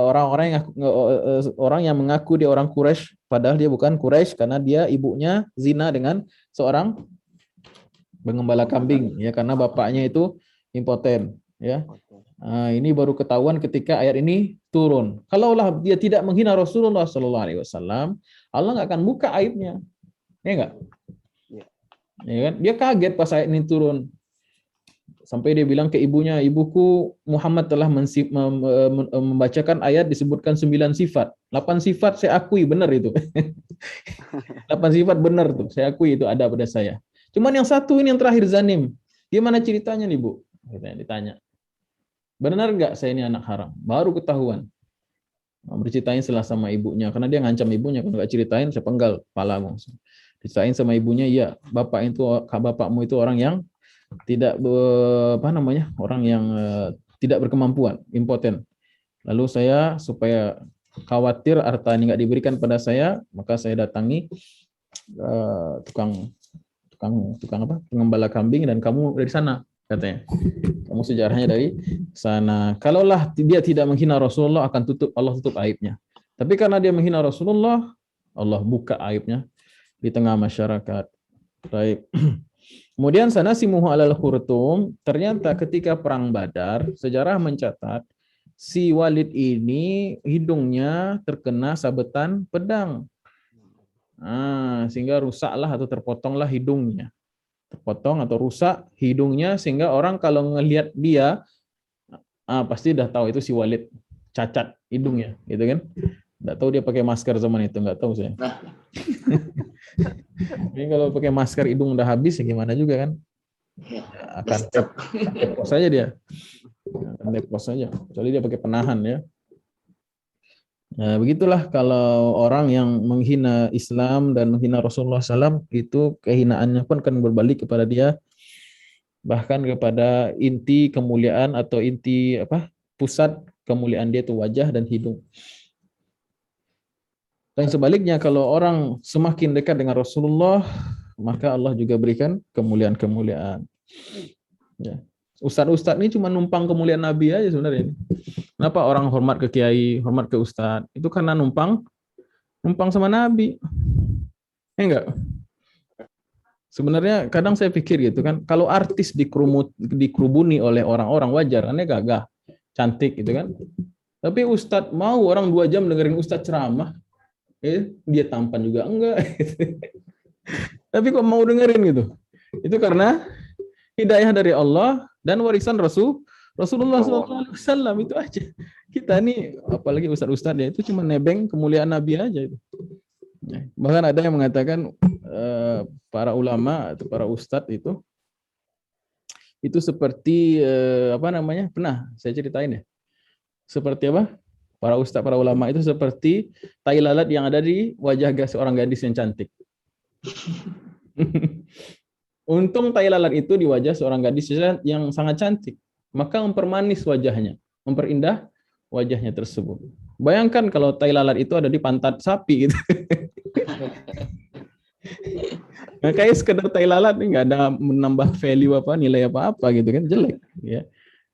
orang yang mengaku dia orang Quraisy padahal dia bukan Quraisy karena dia ibunya zina dengan seorang pengembala kambing ya, karena bapaknya itu impoten ya. Ini baru ketahuan ketika ayat ini turun. Kalaulah dia tidak menghina Rasulullah SAW, Allah nggak akan buka aibnya, ya nggak? Ya kan? Dia kaget pas ayat ini turun. Sampai dia bilang ke ibunya, ibuku Muhammad telah membacakan ayat disebutkan 9 sifat. 8 sifat saya akui benar itu. 8 sifat benar tuh, saya akui itu ada pada saya. Cuman yang satu ini yang terakhir zanim. Gimana ceritanya nih Bu? Ditanya. Benar nggak saya ini anak haram? Baru ketahuan. Berceritain setelah sama ibunya. Karena dia ngancam ibunya. Kalau nggak ceritain saya penggal kepala langsung. Diceritain sama ibunya, iya bapakmu itu orang yang tidak orang yang tidak berkemampuan, impoten. Lalu saya supaya khawatir harta ini nggak diberikan pada saya, maka saya datangi tukang pengembala kambing dan kamu dari sana katanya. Kamu sejarahnya dari sana. Kalaulah dia tidak menghina Rasulullah Allah tutup aibnya. Tapi karena dia menghina Rasulullah, Allah buka aibnya di tengah masyarakat. Baik. Kemudian sanasimuhu alal khurtum, ternyata ketika perang Badar, sejarah mencatat si Walid ini hidungnya terkena sabetan pedang. Sehingga rusaklah atau terpotonglah hidungnya. Terpotong atau rusak hidungnya sehingga orang kalau ngelihat dia pasti udah tahu itu si Walid cacat hidungnya, gitu kan? Nggak tahu dia pakai masker zaman itu, nggak tahu saya. Ini kalau pakai masker hidung udah habis ya gimana juga kan? Akan depos saja dia. Akan depos saja. Kecuali dia pakai penahan ya. Nah, begitulah kalau orang yang menghina Islam dan menghina Rasulullah SAW, itu kehinaannya pun akan berbalik kepada dia bahkan kepada inti kemuliaan atau inti pusat kemuliaan dia itu wajah dan hidung. Dan sebaliknya kalau orang semakin dekat dengan Rasulullah, maka Allah juga berikan kemuliaan-kemuliaan. Ya. Ustadz-ustadz ini cuma numpang kemuliaan Nabi aja sebenarnya. Kenapa orang hormat ke kiai, hormat ke ustadz? Itu karena numpang sama Nabi. Ya enggak? Sebenarnya kadang saya pikir gitu kan, kalau artis dikerubuni oleh orang-orang wajar, aneh gagah, cantik gitu kan. Tapi ustadz mau orang 2 jam dengerin ustadz ceramah, dia tampan juga enggak. Tapi kok mau dengerin gitu? Itu karena hidayah dari Allah dan warisan Rasulullah SAW, itu aja. Kita nih, apalagi ustadz-ustadz ya, itu cuma nebeng kemuliaan Nabi aja itu. Bahkan ada yang mengatakan para ulama atau para ustadz itu seperti pernah saya ceritain ya. Seperti apa? Para ustadz, para ulama itu seperti tai lalat yang ada di wajah seorang gadis yang cantik. Untung tai lalat itu di wajah seorang gadis yang sangat cantik, maka mempermanis wajahnya, memperindah wajahnya tersebut. Bayangkan kalau tai lalat itu ada di pantat sapi gitu. Nah, kayak sekedar tai lalat nggak ada menambah value nilai apa gitu kan, jelek ya.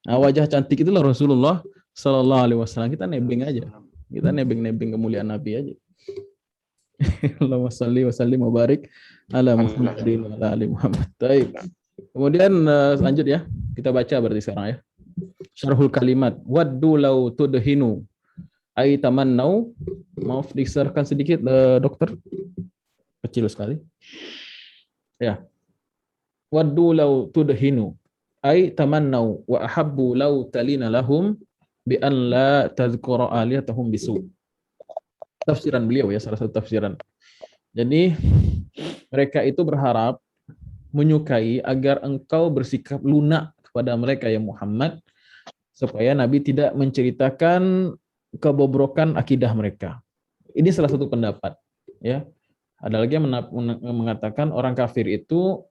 Nah, wajah cantik itulah Rasulullah Sallallahu Alaihi Wasallam. Kita nebeng aja, kita nebeng kemuliaan Nabi aja. Allahumma shalli wa sallim wa barik ala Muhammadin wa ala ali Muhammad. Baik. Kemudian lanjut ya, kita baca berarti sekarang ya. Syarhul kalimat. Waddu law tudhinu ay tamannau. Maaf diserahkan sedikit dokter. Kecil sekali. Ya. Waddu law tudhinu ay tamannau wa ahabbu law talina lahum bi an la tadhkura aliyatahum bisu. Tafsiran beliau ya, salah satu tafsiran. Jadi mereka itu berharap, menyukai agar engkau bersikap lunak kepada mereka ya Muhammad, supaya Nabi tidak menceritakan kebobrokan akidah mereka. Ini salah satu pendapat ya. Ada lagi yang mengatakan orang kafir itu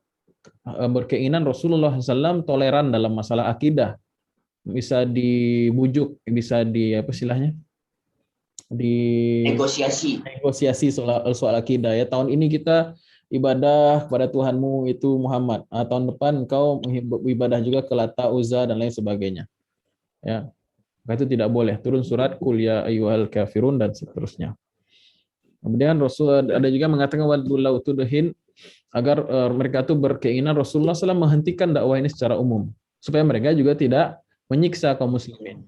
berkeinginan Rasulullah SAW toleran dalam masalah akidah, bisa dibujuk, bisa negosiasi soal akidah ya. Tahun ini kita ibadah kepada Tuhanmu itu Muhammad. Tahun depan engkau ibadah juga ke Lata, Uzza dan lain sebagainya. Ya. Maka itu tidak boleh. Turun surat Qul ya ayyuhal kafirun dan seterusnya. Kemudian Rasul ada juga mengatakan wadullau tudhin, agar mereka itu berkeinginan Rasulullah SAW menghentikan dakwah ini secara umum supaya mereka juga tidak menyiksa kaum muslimin.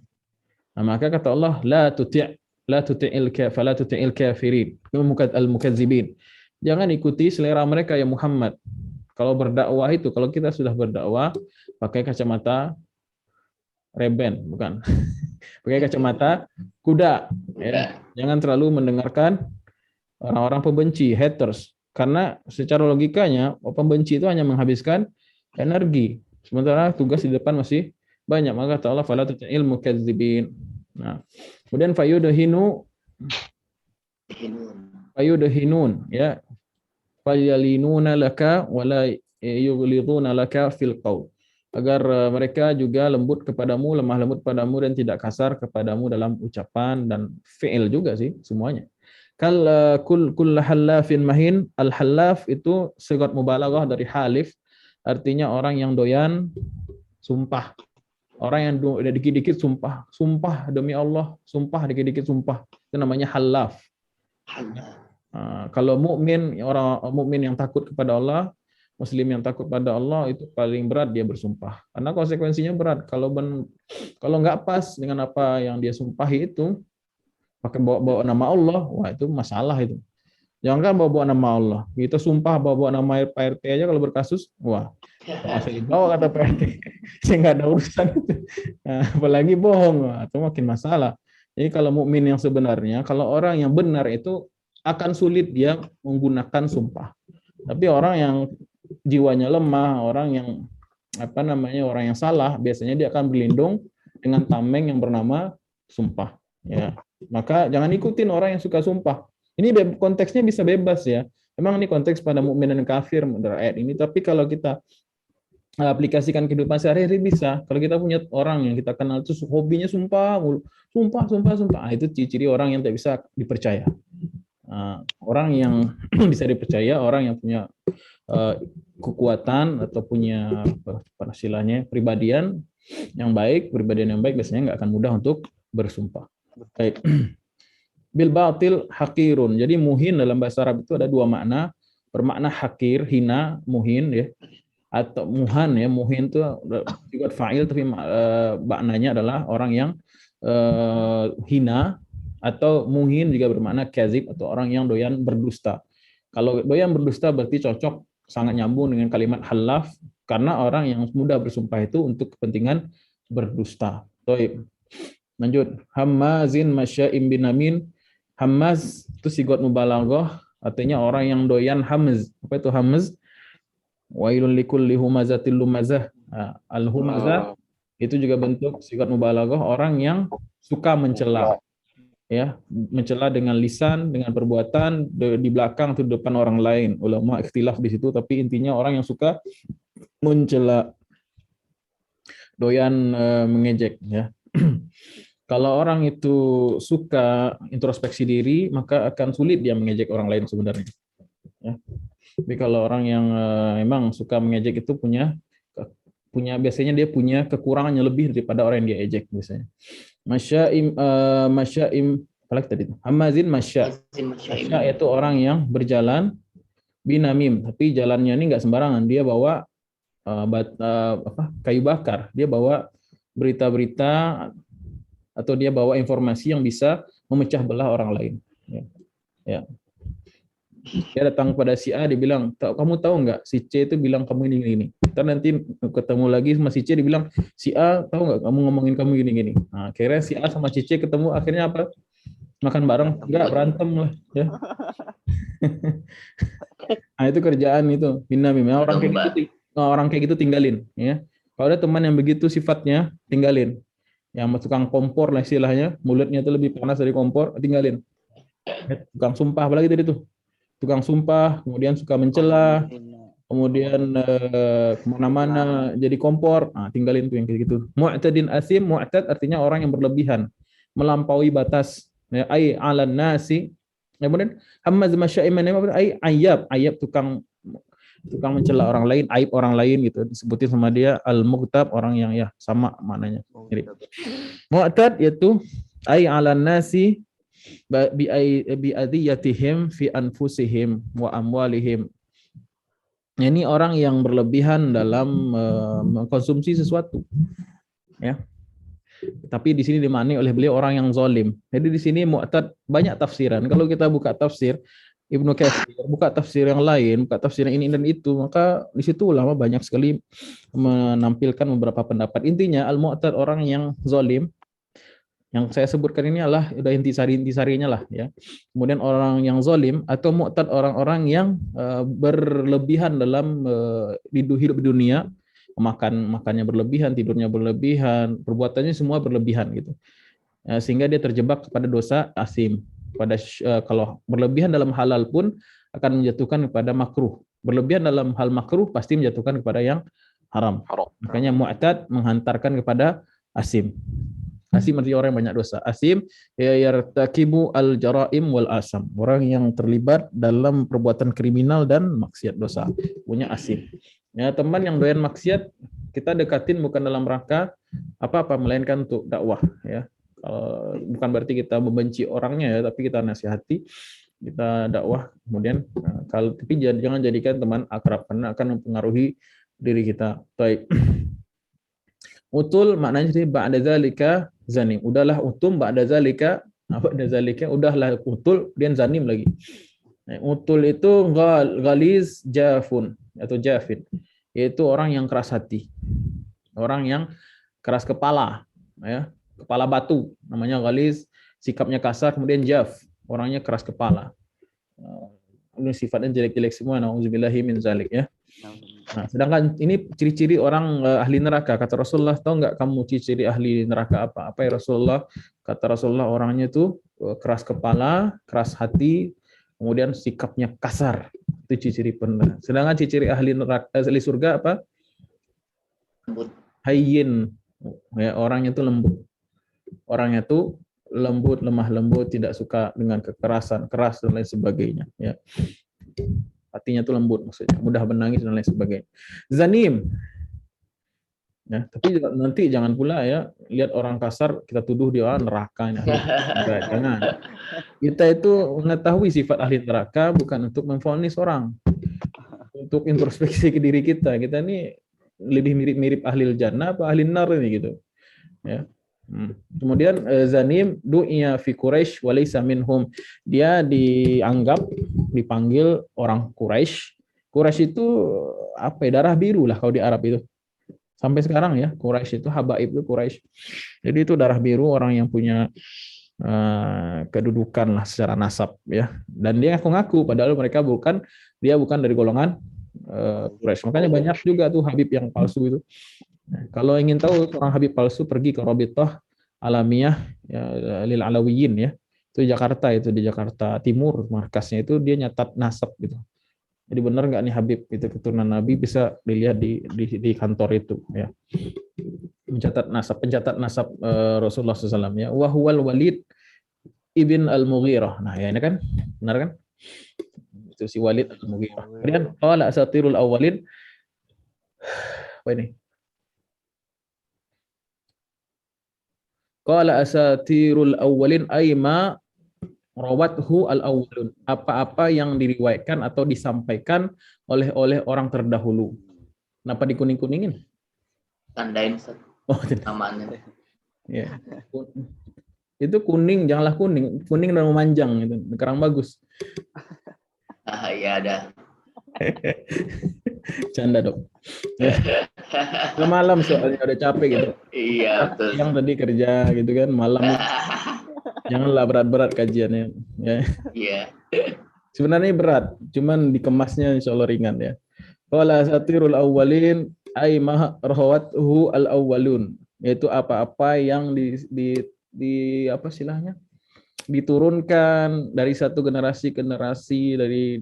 Nah, maka kata Allah la tuti'il kafirin al-mukadzibin. Jangan ikuti selera mereka ya Muhammad. Kalau berdakwah itu, kalau kita sudah berdakwah pakai kacamata reben, bukan. Pakai kacamata kuda ya. Jangan terlalu mendengarkan orang-orang pembenci, haters. Karena secara logikanya pembenci itu hanya menghabiskan energi. Sementara tugas di depan masih banyak. Maka kata Allah fala tuti'il mukadzibin. Nah, kemudian fayudhinun ya, fayalinuna laka wala yughliduna laka fil qaul, agar mereka juga lembut kepadamu, lemah lembut padamu dan tidak kasar kepadamu dalam ucapan dan fi'il juga sih semuanya. Kull halafin mahin. Al-halaf itu sigat mubalaghah dari halif, artinya orang yang doyan sumpah. Orang yang dikit-dikit sumpah demi Allah, sumpah dikit-dikit sumpah, itu namanya halaf. Kalau mukmin, orang mukmin yang takut kepada Allah, muslim yang takut pada Allah, itu paling berat dia bersumpah, karena konsekuensinya berat. Kalau nggak pas dengan apa yang dia sumpahi itu, pakai bawa nama Allah, wah itu masalah itu. Jangan bawa nama Allah, kita sumpah bawa nama Pak RT aja kalau berkasus, wah saya dibawa kata Pak RT, saya nggak ada urusan itu. Nah, apalagi bohong, itu makin masalah. Jadi kalau mukmin yang sebenarnya, kalau orang yang benar itu akan sulit dia menggunakan sumpah. Tapi orang yang jiwanya lemah, orang yang orang yang salah, biasanya dia akan berlindung dengan tameng yang bernama sumpah. Ya, maka jangan ikutin orang yang suka sumpah. Ini konteksnya bisa bebas ya. Memang ini konteks pada mukmin dan kafir menurut ayat ini. Tapi kalau kita aplikasikan kehidupan sehari-hari bisa. Kalau kita punya orang yang kita kenal itu hobinya sumpah, sumpah, itu ciri-ciri orang yang tidak bisa dipercaya. Orang yang bisa dipercaya, orang yang punya kekuatan atau punya apa istilahnya pribadian yang baik biasanya nggak akan mudah untuk bersumpah. Baik. Bil batil hakirun. Jadi muhin dalam bahasa Arab itu ada dua makna. Bermakna hakir, hina, muhin ya. Atau muhan ya, muhin itu juga fa'il tapi maknanya adalah orang yang hina, atau muhin juga bermakna kazib atau orang yang doyan berdusta. Kalau doyan berdusta berarti cocok, sangat nyambung dengan kalimat halaf, karena orang yang mudah bersumpah itu untuk kepentingan berdusta. Baik. Lanjut. Hammazin masya'im binamin. Hammaz itu sigot mubalaghah, artinya orang yang doyan hamz. Apa itu hamz? Wailun likulli humazatil lumazah. Al-humazah itu juga bentuk sigot mubalaghah, orang yang suka mencela. Ya, mencela dengan lisan, dengan perbuatan, di belakang atau di depan orang lain. Ulama ikhtilaf di situ, tapi intinya orang yang suka mencela, doyan mengejek ya. Kalau orang itu suka introspeksi diri, maka akan sulit dia mengejek orang lain sebenarnya. Ya. Tapi kalau orang yang memang suka mengejek itu punya biasanya dia punya kekurangan yang lebih daripada orang yang dia ejek biasanya. Masyaim apalagi tadi itu. Hamazin masya. Masya itu orang yang berjalan binamim, tapi jalannya ini nggak sembarangan. Dia bawa kayu bakar. Dia bawa berita-berita atau dia bawa informasi yang bisa memecah belah orang lain. Ya. Dia datang pada si A, dia bilang, kamu tahu nggak si C itu bilang kamu ini. Ntar nanti ketemu lagi sama si C, dia bilang, si A tahu nggak kamu ngomongin kamu gini. Nah, akhirnya si A sama si C ketemu, akhirnya apa? Makan bareng, enggak, berantem lah. Ya. Nah, itu kerjaan itu. Orang kayak gitu tinggalin. Ya. Kalau ada teman yang begitu sifatnya, tinggalin. Yang tukang kompor lah istilahnya, mulutnya itu lebih panas dari kompor, tinggalin. Tukang sumpah, apalagi tadi tuh. Tukang sumpah, kemudian suka mencela, kemudian kemana-mana jadi kompor, tinggalin tuh yang kayak gitu. Mu'tadin asim, mu'tad artinya orang yang berlebihan, melampaui batas. Ai alan nasi. Kemudian hammaz masyaiman ai ayab tukang mencela orang lain, aib orang lain gitu. Disebutin sama dia al-mughtab, orang yang ya sama maknanya. Mu'tad yaitu ai alan nasi bi adiyatihim fi anfusihim wa amwalihim. Ini orang yang berlebihan dalam mengkonsumsi sesuatu. Ya. Tapi di sini dimaknai oleh beliau orang yang zalim. Jadi di sini mu'tad banyak tafsiran. Kalau kita buka tafsir Ibnu Katsir, buka tafsir yang lain, buka tafsir yang ini dan itu, maka di situ ulama banyak sekali menampilkan beberapa pendapat. Intinya al-mu'tad orang yang zalim. Yang saya sebutkan ini adalah udah intisarinya lah ya. Kemudian orang yang zalim atau mu'tad orang-orang yang berlebihan dalam hidup di dunia, makannya berlebihan, tidurnya berlebihan, perbuatannya semua berlebihan gitu. Sehingga dia terjebak kepada dosa asim. Kalau berlebihan dalam halal pun akan menjatuhkan kepada makruh. Berlebihan dalam hal makruh pasti menjatuhkan kepada yang haram. Makanya mu'tad menghantarkan kepada asim. Asim artinya orang yang banyak dosa. Asim yartakibu al-jaraim wal asam. Orang yang terlibat dalam perbuatan kriminal dan maksiat dosa. Punya asim. Ya, teman yang doyan maksiat kita dekatin bukan dalam rangka apa-apa melainkan untuk dakwah ya. Bukan berarti kita membenci orangnya ya, tapi kita nasihati, kita dakwah. Kemudian tapi jangan jadikan teman akrab karena akan mempengaruhi diri kita. Baik. Utul maknanya jadi ba'da zalika zanim. Udahlah utum ba'da zalika udahlah utul dan zanim lagi. Utul itu ghaliz jafun atau jafin. Yaitu orang yang keras hati. Orang yang keras kepala, ya. Kepala batu namanya ghaliz, sikapnya kasar, kemudian jaf, orangnya keras kepala. Ini sifatnya jelek-jelek semua, nauzubillahi min zalik ya. Nah, sedangkan ini ciri-ciri orang ahli neraka. Kata Rasulullah, tahu nggak kamu ciri-ciri ahli neraka apa? Apa ya Rasulullah? Kata Rasulullah, orangnya itu keras kepala, keras hati, kemudian sikapnya kasar. Itu ciri-ciri peneraka. Sedangkan ciri-ciri ahli neraka, ahli surga apa? Lembut. Hayyin, ya, orangnya itu lembut. Orangnya itu lembut, lemah lembut, tidak suka dengan kekerasan, keras dan lain sebagainya. Ya. Hatinya itu lembut maksudnya, mudah menangis dan lain sebagainya. Zanim. Ya, tapi nanti jangan pula ya lihat orang kasar kita tuduh dia neraka. Enggak, jangan. Kita itu mengetahui sifat ahli neraka bukan untuk memvonis orang, untuk introspeksi ke diri kita. Kita ini lebih mirip-mirip ahli jannah apa ahli nar ini gitu. Ya. Kemudian Zanim du'iya fi Quraisy wa laysa minhum. Dia dipanggil orang Quraisy. Quraisy itu apa ya, darah biru lah kalau di Arab itu. Sampai sekarang ya, Quraisy itu habaib itu Quraisy. Jadi itu darah biru, orang yang punya kedudukan lah secara nasab ya. Dan dia ngaku-ngaku padahal dia bukan dari golongan Quraisy. Makanya banyak juga tuh habib yang palsu itu. Nah, kalau ingin tahu seorang habib palsu, pergi ke Rabithah Alamiyah ya, lil Alawiyin ya. Itu di Jakarta Timur markasnya, itu dia nyatat nasab gitu. Jadi benar nggak nih Habib itu keturunan Nabi, bisa dilihat di kantor itu ya. Pencatat nasab Rasulullah SAW ya. Wa huwal Walid ibn al-Mughirah. Nah, ya ini kan benar kan? Itu si Walid al-Mughirah. Kemudian qala asatirul awwalin. Apa ini? Qala asatirul awwalin ayma rawathu al-awwalun. Apa-apa yang diriwayatkan atau disampaikan oleh orang terdahulu. Kenapa dikuning-kuningin? Tandain Oh, namanya. ya. Itu kuning, janganlah kuning. Kuning dan memanjang itu. Kurang bagus. Ya ada. Canda dok. Ya. Malam soalnya udah capek gitu. Iya betul. Yang tadi kerja gitu kan, malam janganlah berat-berat kajiannya. Ya. Iya. Sebenarnya berat, cuman dikemasnya insya Allah ringan ya. Qala asatirul awwalin ay ma rawathu al awwalun, yaitu apa-apa yang apa istilahnya, diturunkan dari satu generasi ke generasi, dari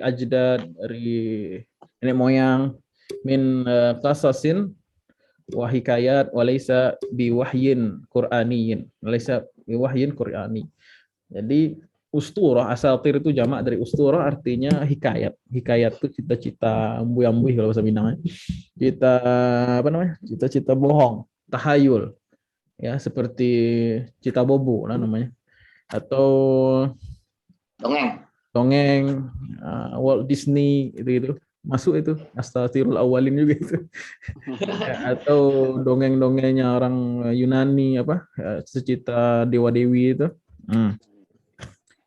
ajdad, dari nenek moyang, min qasasin wa hikayat wa laisa biwahyin qur'aniyin, laisa biwahyin qur'ani. Jadi usturah, asatir itu jamak dari usturah, artinya hikayat. Hikayat itu cita-cita ambuh-ambuh kalau bahasa Minang. Cita-cita bohong, tahayul. Ya, seperti cita bobo lah namanya. Atau dongeng Walt Disney itu masuk itu, asatirul awalin juga itu. Ya, atau dongeng-dongengnya orang Yunani apa? Cita dewa-dewi itu.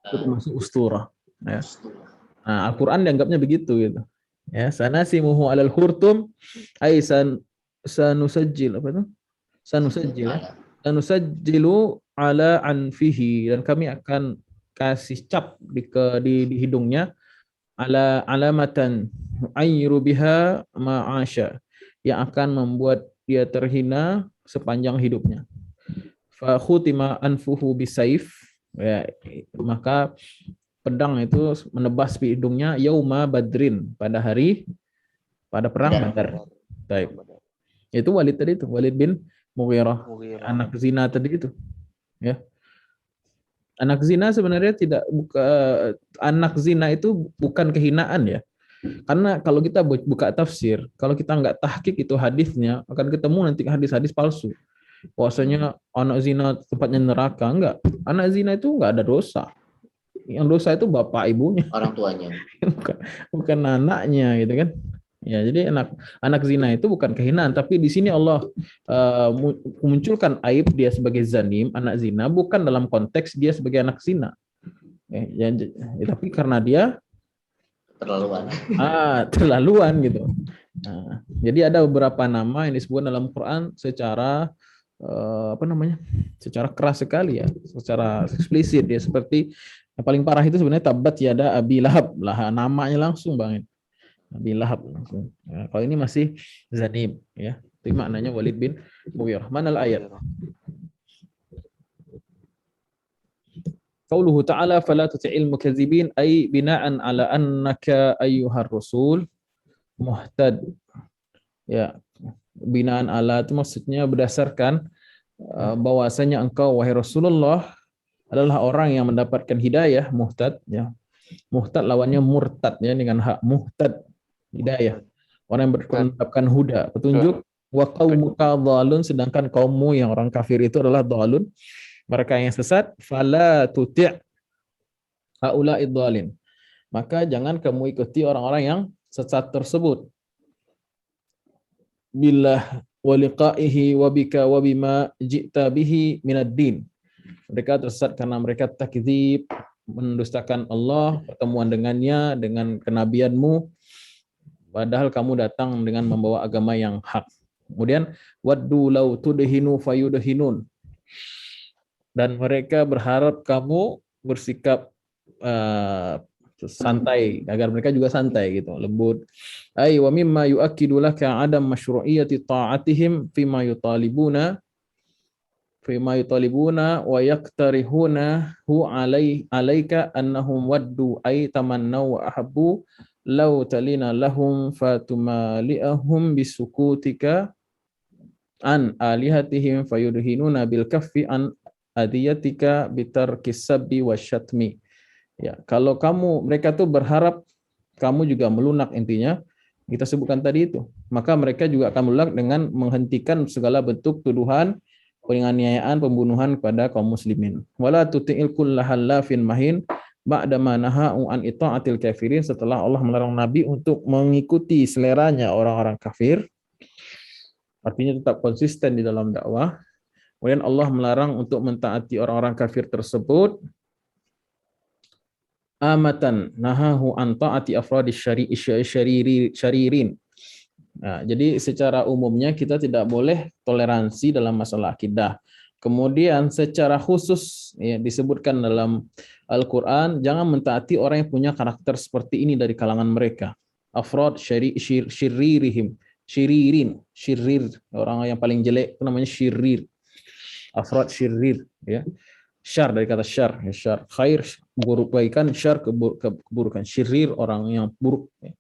Itu termasuk usturah ya. Nah, Al-Qur'an dianggapnya begitu gitu. Ya, sanasimuhu alal khurtum ai sanusajjil apa itu? Sanusajjil. Sanusajjilu ala anfihi, dan kami akan kasih cap di hidungnya, ala alamatan ayru biha ma'asya, yang akan membuat dia terhina sepanjang hidupnya. Fa khutima anfuhu bisaif, ya, maka pedang itu menebas hidungnya yauma badrin, pada perang Badar. Baik. Itu Walid tadi itu, Walid bin Mughirah, anak zina tadi itu. Ya. Anak zina sebenarnya anak zina itu bukan kehinaan ya. Karena kalau kita buka tafsir, kalau kita nggak tahqiq itu hadisnya, akan ketemu nanti hadis-hadis palsu. Bahwasanya anak zina tempatnya neraka, enggak. Anak zina itu enggak ada dosa. Yang dosa itu bapak ibunya, orang tuanya. bukan anaknya gitu kan. Ya, jadi anak zina itu bukan kehinaan, tapi di sini Allah munculkan aib dia sebagai zanim, anak zina, bukan dalam konteks dia sebagai anak zina. Tapi karena dia terlaluan gitu. Nah, jadi ada beberapa nama yang disebut dalam Quran secara secara keras sekali ya, secara eksplisit ya, seperti yang paling parah itu sebenarnya tabat yada Abi Lahab lah, namanya langsung banget Abi Lahab langsung. Nah, kalau ini masih zanim ya, itu maknanya Walid bin Mughirah. Mana ayat? Qauluhu ta'ala fala tuti'il mukadzibin, ay bina'an ala annaka ayyuhar rasul muhtad. Ya, Binaan ala itu maksudnya berdasarkan bahwasanya engkau wahai Rasulullah adalah orang yang mendapatkan hidayah, muhtad ya. Muhtad lawannya murtad ya, dengan hak muhtad, hidayah. Orang yang mendapatkan huda, petunjuk. Wa qaumuka dhalun, sedangkan kaummu yang orang kafir itu adalah dhalun, mereka yang sesat. Fala tuti' haula'i dhalin. Maka jangan kamu ikuti orang-orang yang sesat tersebut. Billah wa liqa'ihi wa bika wa bima ji'ta bihi minad din. Mereka tersesat karena mereka takdzib, mendustakan Allah, pertemuan dengannya, dengan kenabianmu, padahal kamu datang dengan membawa agama yang hak. Kemudian waddu law tudhinu fayudhinun. Dan mereka berharap kamu bersikap santai, agar mereka juga santai gitu, lembut. Ai wa mimma yu'akkidu laka adam masyru'iyyati ta'atihim fima yutalibuna wa yaktarihuna hu alaika annahum waddu ay tamannaw wa ahabbu law talina lahum fatumali'ahum bisukutika an alihatihim fayudhinuna bil kaffi an adiyatika bitarkis sabbi wasyatmi. Ya, kalau mereka tuh berharap kamu juga melunak, intinya kita sebutkan tadi itu, maka mereka juga akan melunak dengan menghentikan segala bentuk tuduhan, penganiayaan, pembunuhan kepada kaum muslimin. Wala tuti'il kullahallafin mahin ba'da ma naha'u an ita'atil kafirin, setelah Allah melarang Nabi untuk mengikuti seleranya orang-orang kafir. Artinya tetap konsisten di dalam dakwah. Kemudian Allah melarang untuk mentaati orang-orang kafir tersebut. Amatan nahahu an ta'ati afradis syaririn. Nah, jadi secara umumnya kita tidak boleh toleransi dalam masalah akidah. Kemudian secara khusus ya, disebutkan dalam Al-Quran, jangan mentaati orang yang punya karakter seperti ini dari kalangan mereka. Afrad syiririn, orang yang paling jelek itu namanya syirir. Afrad syirir ya. Syar dari kata syar, ya, syar. Khair kebaikan, syar keburukan. Syirir orang yang buruk, ya.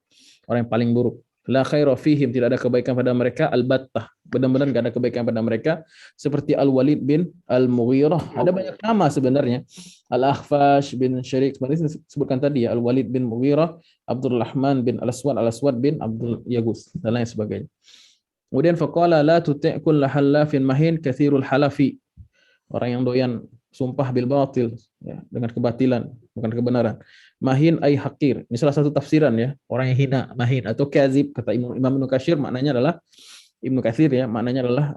Orang yang paling buruk. La khaira fihim, tidak ada kebaikan pada mereka, albattah, benar-benar tidak ada kebaikan pada mereka, seperti Al-Walid bin Al-Mughirah. Ada banyak nama sebenarnya. Al-Akhfash bin Syarik, sebenarnya sebutkan tadi ya, Al-Walid bin Mughirah, Abdurrahman bin Al-Aswad bin Abdul Yagus, dan lain sebagainya. Kemudian faqala la tuti' kulla halafin mahin katsirul halafi. Orang yang doyan sumpah bil batil ya, dengan kebatilan, bukan kebenaran. Mahin ay hakir. Ini salah satu tafsiran ya, orang yang hina, mahin atau kazib, kata Imam Ibnu Katsir, maknanya adalah Ibnu Katsir ya, maknanya adalah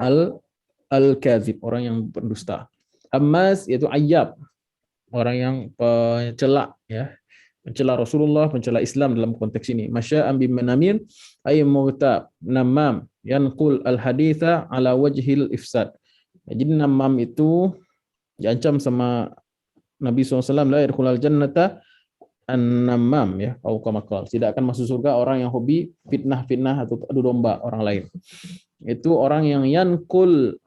al-kazib, orang yang pendusta. Ammas yaitu ayyab, orang yang pencela ya, pencela Rasulullah, pencela Islam dalam konteks ini. Masya'an bi manamin ay mughtab, namam, yanqul al-haditha ala wajhil ifsad. Jadi namam itu diancam sama Nabi SAW, la yadkhulul jannata an-namam ya, atau kamakal, tidak akan masuk surga orang yang hobi fitnah atau adu domba orang lain. Itu orang yang yankul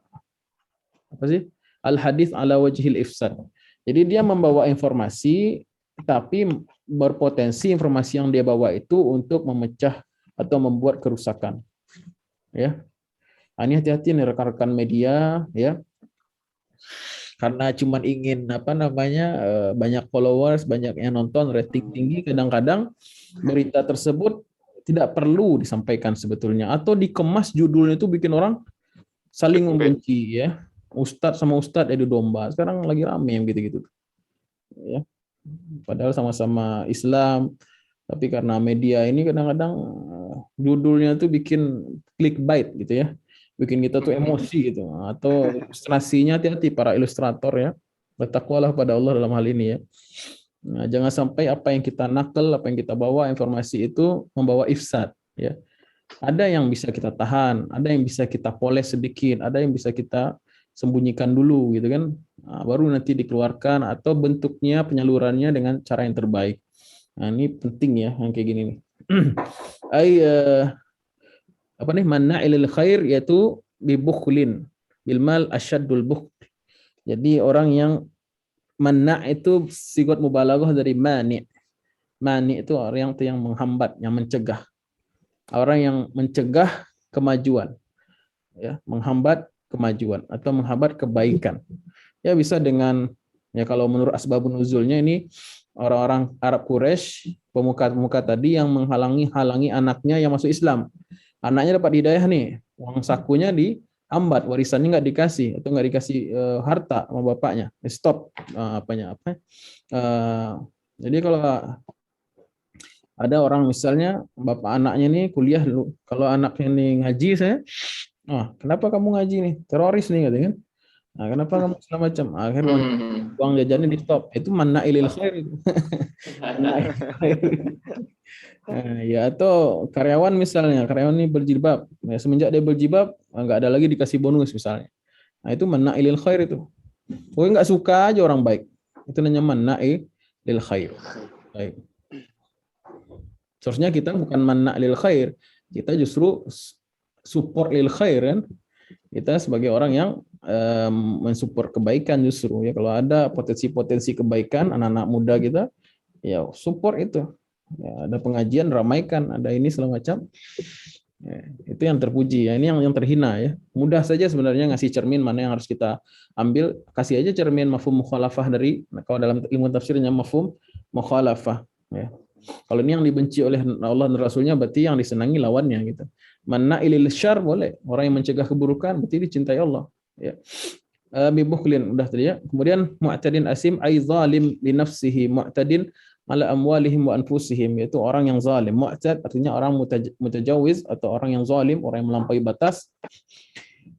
al-hadits ala wajhil ifsad. Jadi dia membawa informasi tapi berpotensi informasi yang dia bawa itu untuk memecah atau membuat kerusakan. Ya. Ini hati-hati nih rekan-rekan media ya. Karena cuma ingin banyak followers, banyak yang nonton, rating tinggi, kadang-kadang berita tersebut tidak perlu disampaikan sebetulnya, atau dikemas judulnya itu bikin orang saling membenci ya. Ustadz sama ustadz adu domba. Sekarang lagi rame yang gitu-gitu. Ya. Padahal sama-sama Islam, tapi karena media ini kadang-kadang judulnya tuh bikin clickbait gitu ya. Bikin kita tuh emosi gitu, atau ilustrasinya, hati-hati para ilustrator ya, bertakwalah pada Allah dalam hal ini ya. Nah, jangan sampai apa yang kita nakal, apa yang kita bawa informasi itu membawa ifsad ya. Ada yang bisa kita tahan, ada yang bisa kita poles sedikit, ada yang bisa kita sembunyikan dulu gitu kan. Nah, baru nanti dikeluarkan atau bentuknya penyalurannya dengan cara yang terbaik. Nah, ini penting ya yang kayak gini nih. Manna'ilil khair, yaitu bibukhlin bil mal asyaddul bukhl. Jadi orang yang manna' itu sigot mubalaghah dari mani'. Mani' itu orang yang menghambat, yang mencegah. Orang yang mencegah kemajuan. ya, menghambat kemajuan atau menghambat kebaikan. Ya bisa dengan, ya kalau menurut asbabun nuzulnya ini orang-orang Arab Quraisy, pemuka-pemuka tadi yang menghalangi anaknya yang masuk Islam. Anaknya dapat hidayah nih, uang sakunya dihambat, warisannya nggak dikasih atau nggak dikasih harta sama bapaknya. Stop jadi kalau ada orang misalnya bapak anaknya nih kuliah dulu, kalau anaknya nih ngaji kenapa kamu ngaji nih, teroris nih gitu kan. Nah, kenapa kamu segala macam? Akhirnya uang jajannya di stop. Itu manna ilil khair itu. Ya atau karyawan misalnya, karyawan ini berjilbab. Ya, semenjak dia berjilbab nggak ada lagi dikasih bonus misalnya. Nah itu manna ilil khair itu. Pokoknya nggak suka aja orang baik. Itu namanya manna ilil khair. Baik. Seharusnya kita bukan manna ilil khair, kita justru support lil khair kan. Kita sebagai orang yang mensupport kebaikan justru ya, kalau ada potensi-potensi kebaikan anak-anak muda kita ya support itu ya, ada pengajian ramaikan, ada ini segala macam ya, itu yang terpuji ya. Ini yang terhina ya, mudah saja sebenarnya ngasih cermin mana yang harus kita ambil, kasih aja cermin mafhum mukhalafah dari, kalau dalam ilmu tafsirnya mafhum mukhalafah ya. Kalau ini yang dibenci oleh Allah dan Rasulnya berarti yang disenangi lawannya gitu. Manna ilil syar boleh, orang yang mencegah keburukan berarti dicintai Allah ya. Bibukhlin udah tadi ya. Kemudian mu'tadin asim ay zalim li nafsihi, mu'tadin ala amwalihim wa anfusihim, yaitu orang yang zalim. Mu'tad artinya orang mutajawiz atau orang yang zalim, orang yang melampaui batas,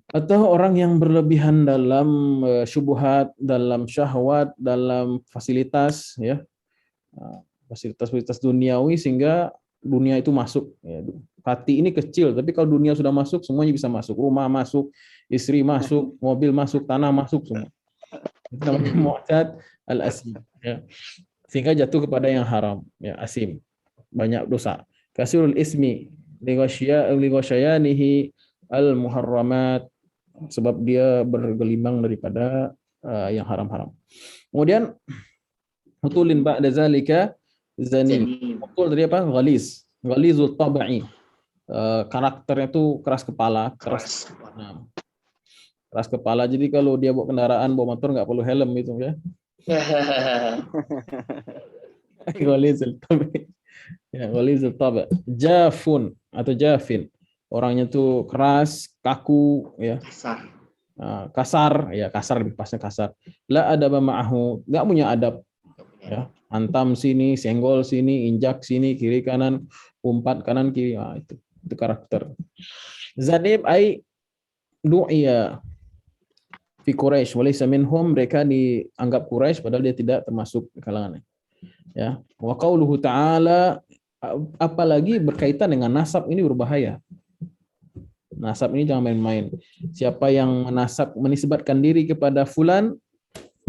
atau orang yang berlebihan dalam syubhat, dalam syahwat, dalam fasilitas ya. Fasilitas duniawi sehingga dunia itu masuk ya. Hati ini kecil, tapi kalau dunia sudah masuk semuanya bisa masuk, rumah masuk, istri masuk, mobil masuk, tanah masuk semua. Itu namanya mu'tad al-asim ya. Sehingga jatuh kepada yang haram ya, asim, banyak dosa. Kasirul ismi lighashayanihi al-muharramat, sebab dia bergelimang daripada yang haram-haram. Kemudian hutulin ba'da zalika zani. Hutul dari apa? Ghalizul tabai. Karakternya itu keras kepala, keras kepala. Jadi kalau dia bawa kendaraan, bawa motor nggak perlu helm gitu ya. Ghalizul tabai. Ya, ghalizul tabai. Jafun atau jafin. Orangnya tuh keras, kaku ya. Kasar, ya kasar, lebih pasnya kasar. La adaba ma'ahu, nggak punya adab. Ya, hantam sini, senggol sini, injak sini, kiri kanan, umpat kanan kiri. Nah, itu karakter. Zanib ai du'iya fi Quraisy walaysa minhum, mereka dianggap Quraisy padahal dia tidak termasuk kalangannya. Ya, wa qauluhu ta'ala, apalagi berkaitan dengan nasab ini berbahaya. Nasab ini jangan main-main. Siapa yang menisbatkan diri kepada fulan,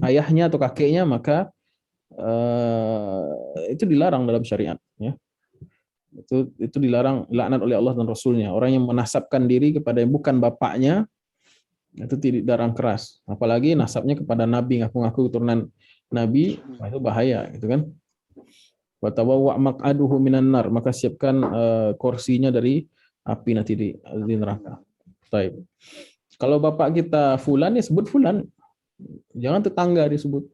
ayahnya atau kakeknya, maka itu dilarang dalam syariat ya. Itu dilarang, laknat oleh Allah dan Rasulnya. Orang yang menasabkan diri kepada yang bukan bapaknya itu dilarang keras, apalagi nasabnya kepada Nabi, ngaku-ngaku keturunan Nabi, itu bahaya gitu kan. Wa tawawwa maq'aduhu minan nar, maka siapkan kursinya dari api nanti di neraka. Baik. Kalau bapak kita fulan ya sebut fulan, jangan tetangga disebut.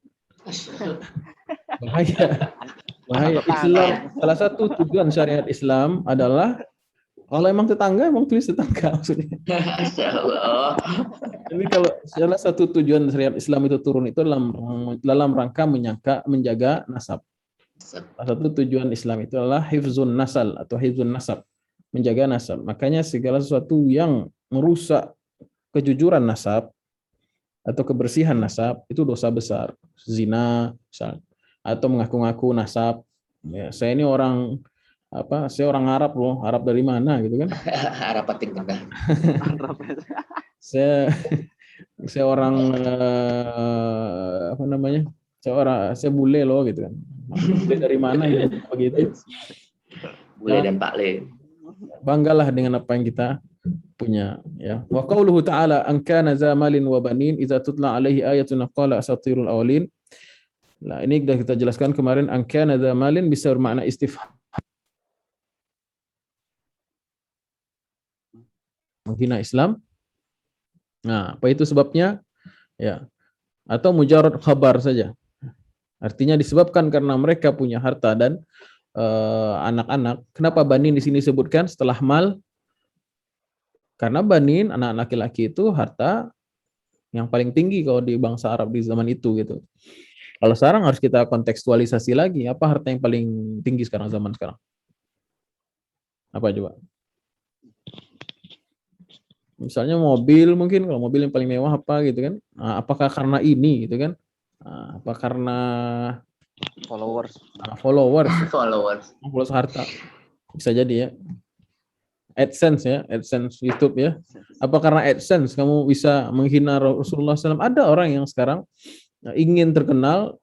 Bahaya. Islam, salah satu tujuan syariat Islam adalah kalau emang tetangga, emang tulis tetangga maksudnya. Jadi kalau salah satu tujuan syariat Islam itu turun itu dalam rangka menjaga nasab. Salah satu tujuan Islam itu adalah hifzun nasal atau hifzun nasab, menjaga nasab. Makanya segala sesuatu yang merusak kejujuran nasab atau kebersihan nasab itu dosa besar. Zina misalnya, atau mengaku-ngaku nasab. Ya, saya ini orang saya orang Arab loh, Arab dari mana gitu kan? Arab pating tengah. saya orang saya bule loh gitu kan. Bule dari mana gitu begitu. Bule dan Pak Le. Banggalah dengan apa yang kita punya ya. Wa qauluhu ta'ala an kana zamalin wa banin idza tutla alaihi ayatuna qala asatirul awwalin. Nah, ini sudah kita jelaskan kemarin, an kana zamalin bisa bermakna istifham, menghina Islam, Nah, apa itu sebabnya? Ya, atau mujarad khabar saja. Artinya disebabkan karena mereka punya harta dan anak-anak. Kenapa banin di sini disebutkan setelah mal? Karena banin anak laki-laki itu harta yang paling tinggi kalau di bangsa Arab di zaman itu gitu. Kalau sekarang harus kita kontekstualisasi lagi, apa harta yang paling tinggi sekarang zaman sekarang? Apa coba? Misalnya mobil mungkin, kalau mobil yang paling mewah apa gitu kan? Nah, apakah karena ini gitu kan? Nah, apa karena Followers. followers, Followers. harta? Bisa jadi ya. AdSense ya, AdSense YouTube ya. Apa karena AdSense kamu bisa menghina Rasulullah SAW? Ada orang yang sekarang ingin terkenal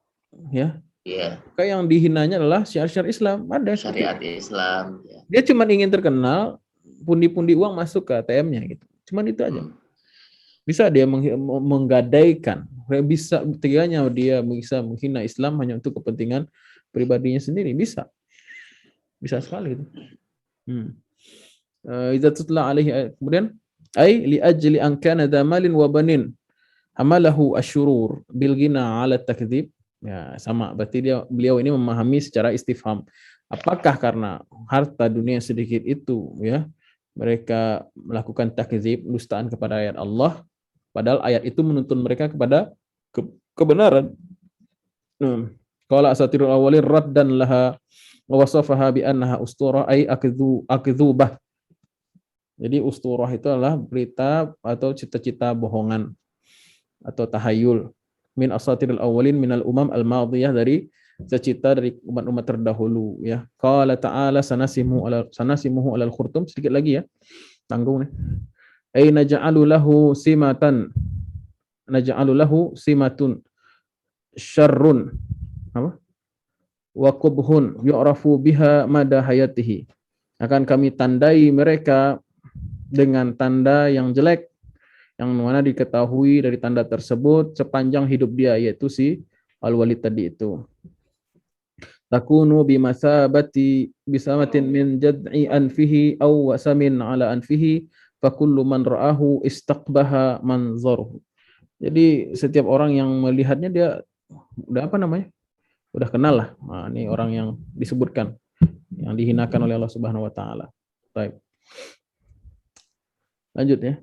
ya. Iya, Kayak yang dihinanya adalah syiar-syiar Islam. Ada syariat Islam. Ya. dia cuma ingin terkenal, pundi-pundi uang masuk ke ATM-nya gitu. Cuman itu aja. Bisa dia menggadaikan, bisa tiganya dia bisa menghina Islam hanya untuk kepentingan pribadinya sendiri. Bisa sekali itu. Idza tutla alaihi, kemudian ai li ajli an kana damalin wa banin amalahu asyurur bil ghina ala takdzib. Ya, sama berarti beliau ini memahami secara istifham. Apakah karena harta dunia sedikit itu ya mereka melakukan takdzib, dustaan kepada ayat Allah, padahal ayat itu menuntun mereka kepada kebenaran. Qala asatirul awwalin raddan laha wa wasafaha bi annaha usturah ay akdzubah. Jadi usturah itu adalah berita atau cita-cita bohongan atau tahayul. Min asatiril awwalin minal umam al-madiyah, dari cita-cita dari umat-umat terdahulu ya. Qala ta'ala sanasimuhu alal khurtum, sedikit lagi ya. Tanggung nih. Ay naj'alu lahu simatun syarrun apa? Wa qubhun yu'rafu biha mada hayatihi. Akan kami tandai mereka dengan tanda yang jelek yang mana diketahui dari tanda tersebut sepanjang hidup dia, yaitu si al-walid tadi itu. Takunu bisamatin min jad'i anfihi aw wasamin ala anfihi fa kullu man ra'ahu istaqbaha manzaruhu. Jadi setiap orang yang melihatnya dia udah apa namanya? Udah kenal lah. Nah, ini orang yang disebutkan yang dihinakan oleh Allah Subhanahu wa taala. Baik. Lanjut ya.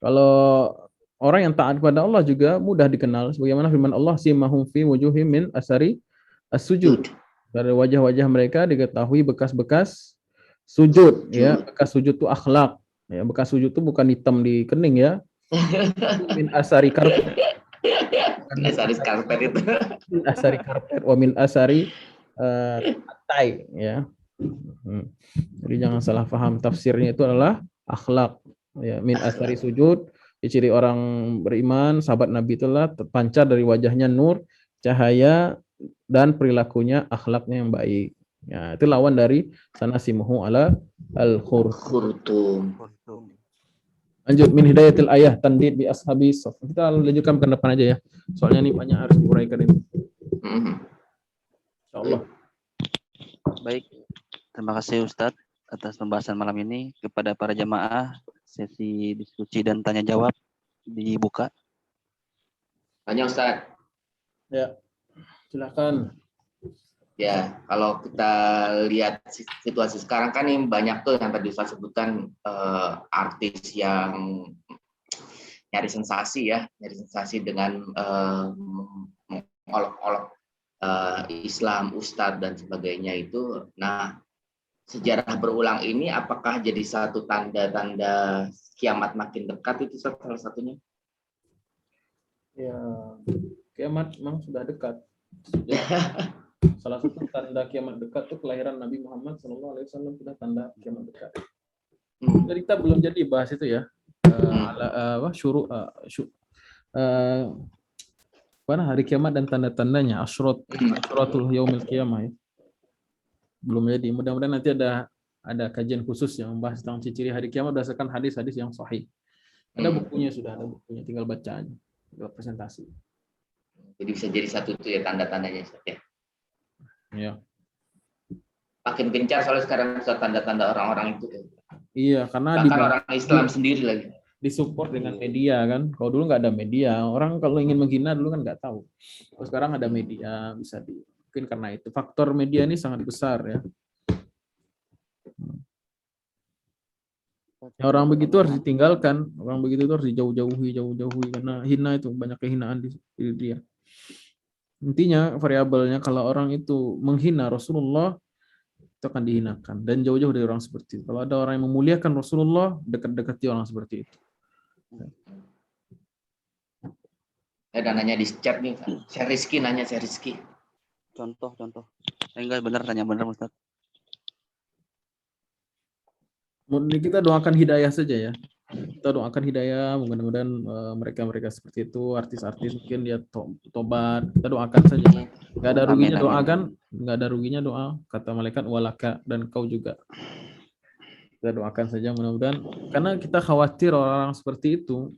Kalau orang yang taat kepada Allah juga mudah dikenal sebagaimana firman Allah, simahum fi wujuhim min asari as-sujud. Dari wajah-wajah mereka diketahui bekas-bekas sujud ya. Bekas sujud itu akhlak ya. Bekas sujud itu bukan hitam di kening ya. Min asari karpet. Min asari karpet itu. Min asari karpet wa min asari tai ya. Jadi jangan salah paham, tafsirnya itu adalah akhlak ya. Min asari sujud, ciri orang beriman sahabat Nabi itulah terpancar dari wajahnya nur, cahaya, dan perilakunya akhlaknya yang baik ya. Itu lawan dari sanasimuhu ala al-khurtum. Lanjut, min hidayatil ayah tandid bi ashabi saf. Kita lanjutkan ke depan aja ya, soalnya ini banyak harus diuraikan ini. Insyaallah. Baik, terima kasih Ustadz atas pembahasan malam ini. Kepada para jamaah, sesi diskusi dan tanya jawab dibuka. Tanya Ustadz. Ya, silakan. Ya, kalau kita lihat situasi sekarang kan ini banyak tuh yang tadi Ustadz sebutkan, artis yang nyari sensasi ya, dengan mengolok-olok Islam, Ustadz dan sebagainya itu. Nah, sejarah berulang ini apakah jadi satu tanda-tanda kiamat makin dekat, itu salah satunya? Ya, kiamat memang sudah dekat. Salah satu tanda kiamat dekat itu kelahiran Nabi Muhammad SAW, sudah tanda kiamat dekat. Jadi kita belum jadi bahas itu ya. Hari kiamat dan tanda-tandanya, asyratul yaumil qiyamah ya. Belum jadi. Mudah-mudahan nanti ada kajian khusus yang membahas tentang ciri hari kiamat berdasarkan hadis-hadis yang sahih. Ada bukunya, sudah ada bukunya, tinggal baca aja, tinggal presentasi. Jadi bisa jadi satu itu ya tanda-tandanya ya. Ya. Makin gencar soalnya sekarang tanda-tanda orang-orang itu. Iya, karena bahkan orang Islam sendiri lagi. disupport dengan media kan. Kalau dulu nggak ada media, orang kalau ingin menghina dulu kan nggak tahu. Kalau sekarang ada media, bisa mungkin karena itu faktor media ini sangat besar ya. Orang begitu harus ditinggalkan, orang begitu itu harus jauh-jauhi karena hina itu banyak kehinaan di diri dia. Intinya variabelnya kalau orang itu menghina Rasulullah itu akan dihinakan dan jauh-jauh dari orang seperti itu. Kalau ada orang yang memuliakan Rasulullah, dekat-dekati orang seperti itu. Ada nanya di chat nih, Syekh Rizky nanya, Syekh Rizky. Contoh. Enggak benar, tanya benar Ustaz. Kita doakan hidayah saja ya. Kita doakan hidayah, mudah-mudahan mereka seperti itu, artis-artis mungkin dia tobat. Kita doakan saja. Nggak ada ruginya doa kan? Nggak ada ruginya doa. Kata malaikat walaka dan kau juga. Kita doakan saja mudah-mudahan. Karena kita khawatir orang-orang seperti itu.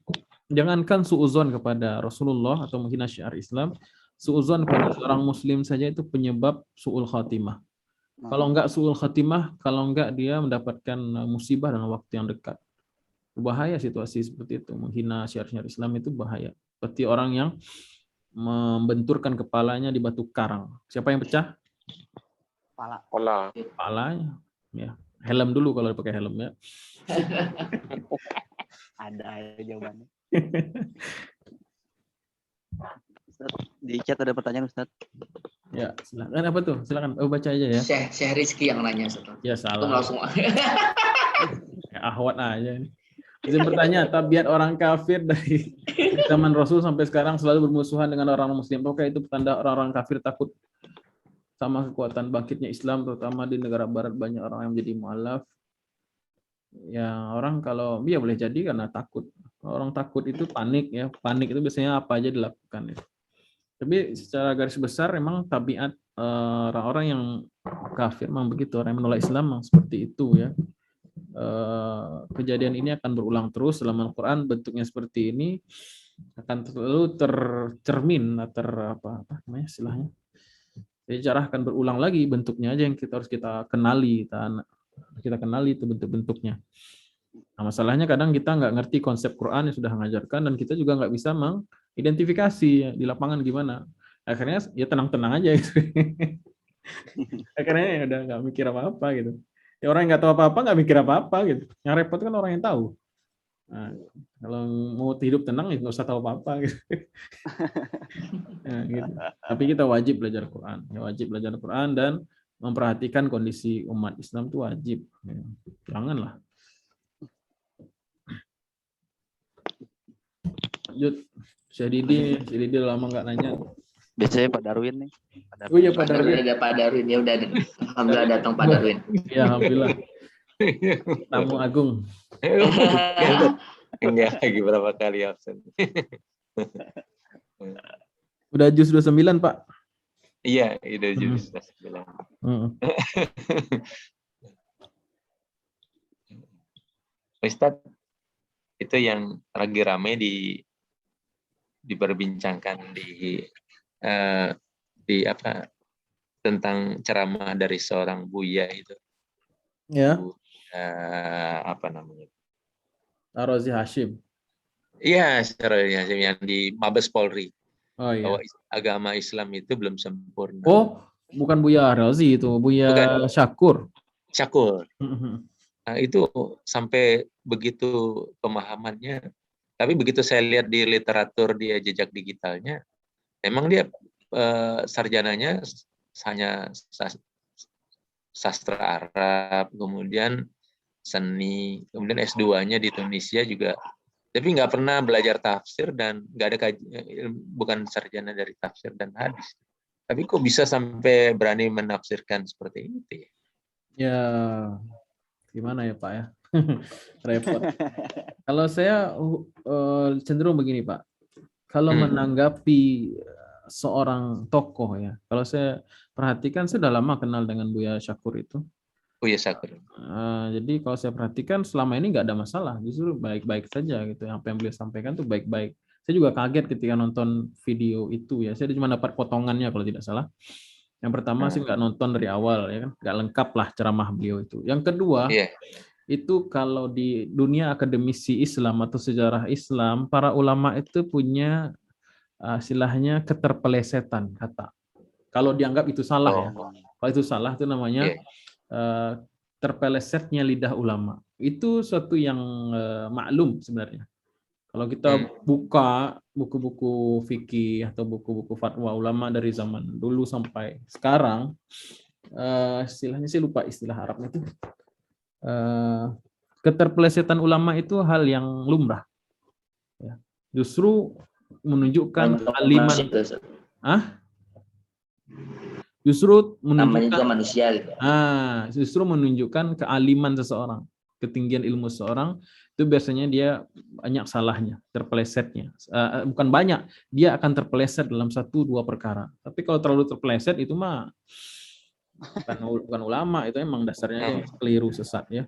Jangankan suuzon kepada Rasulullah atau menghina syiar Islam, suuzon pada seorang Muslim saja itu penyebab su'ul khatimah. Kalau enggak su'ul khatimah, kalau enggak dia mendapatkan musibah dalam waktu yang dekat. Bahaya situasi seperti itu. Menghina syiar-syiar Islam itu bahaya. Seperti orang yang membenturkan kepalanya di batu karang. Siapa yang pecah? Kepalanya. Ya. Helm dulu kalau pakai helm ya. Ada jawabannya. Ustaz, di chat ada pertanyaan Ustaz. Ya, silakan apa tuh? Silakan baca aja ya. Syekh Rizky yang nanya Ustaz. Ya Itu salah. langsung. Ya, ahwat aja. Izin bertanya, tabiat orang kafir dari zaman Rasul sampai sekarang selalu bermusuhan dengan orang Muslim. Apakah itu petanda orang-orang kafir takut sama kekuatan bangkitnya Islam, terutama di negara Barat banyak orang yang menjadi mu'alaf? Ya orang kalau dia boleh jadi karena takut. Orang takut itu panik ya. Panik itu biasanya apa aja dilakukan ya. Tapi secara garis besar memang tabiat orang-orang yang kafir memang begitu, orang yang menolak Islam memang seperti itu ya. Kejadian ini akan berulang terus dalam Al-Quran, bentuknya seperti ini akan selalu tercermin apa namanya istilahnya. Jadi cara akan berulang lagi, bentuknya aja yang harus kita kenali, kita kenali itu bentuk-bentuknya. Nah, masalahnya kadang kita nggak ngerti konsep Quran yang sudah mengajarkan dan kita juga nggak bisa mengidentifikasi ya, di lapangan gimana. Akhirnya ya tenang-tenang aja gitu. Akhirnya ya udah nggak mikir apa-apa gitu. Ya orang yang nggak tahu apa-apa nggak mikir apa-apa gitu. Yang repot kan orang yang tahu. Nah, kalau mau hidup tenang ya nggak usah tahu apa-apa gitu. Nah, gitu. Tapi kita wajib belajar Quran. Ya, wajib belajar Quran dan memperhatikan kondisi umat Islam itu wajib. Ya, janganlah. Lanjut. Syekh Didi lama nggak nanya. Biasanya Pak Darwin nih. Oh iya Pak Darwin. Ada Pak Darwin ya udah. Alhamdulillah datang Pak Darwin. Ya alhamdulillah. Tamu agung. Enggak lagi berapa kali absen. Udah juz 29 Pak. Iya, udah juz 29. Ustadz, itu yang lagi rame diperbincangkan di apa tentang ceramah dari seorang Buya itu. Ya. Apa namanya? Ar-Razi Hashim. Iya, Ar-Razi Hashim yang di Mabes Polri. Oh iya. Bahwa agama Islam itu belum sempurna. Oh, bukan Buya Ar-Razi itu, Buya Bukan. Syakur. Syakur. Nah, itu sampai begitu pemahamannya. Tapi begitu saya lihat di literatur dia jejak digitalnya, memang dia sarjananya hanya sastra Arab, kemudian seni, kemudian S2-nya di Tunisia juga. Tapi nggak pernah belajar tafsir dan nggak ada bukan sarjana dari tafsir dan hadis. Tapi kok bisa sampai berani menafsirkan seperti itu ya? Ya, gimana ya Pak ya? Repot. Kalau saya cenderung begini Pak, kalau menanggapi seorang tokoh ya, kalau saya perhatikan sudah lama kenal dengan Buya Syakur itu. Buya Syakur. Jadi kalau saya perhatikan selama ini nggak ada masalah, justru baik-baik saja gitu. Apa yang beliau sampaikan tuh baik-baik. Saya juga kaget ketika nonton video itu ya. Saya cuma dapat potongannya kalau tidak salah. Yang pertama sih nggak nonton dari awal ya kan, nggak lengkap lah ceramah beliau itu. Yang kedua, itu kalau di dunia akademisi Islam atau sejarah Islam, para ulama itu punya istilahnya keterpelesetan kata. Kalau dianggap itu salah ya. Kalau itu salah itu namanya terpelesetnya lidah ulama. Itu suatu yang maklum sebenarnya. Kalau kita buka buku-buku fikih atau buku-buku fatwa ulama dari zaman dulu sampai sekarang, istilahnya saya lupa istilah Arabnya itu. Keterpelesetan ulama itu hal yang lumrah. Ya. Justru menunjukkan kealiman. Justru menunjukkan juga manusia gitu. Justru menunjukkan kealiman seseorang, ketinggian ilmu seseorang itu biasanya dia banyak salahnya, terpelesetnya. Bukan banyak, dia akan terpeleset dalam 1-2 perkara. Tapi kalau terlalu terpeleset itu mah bukan ulama, itu emang dasarnya keliru, sesat ya.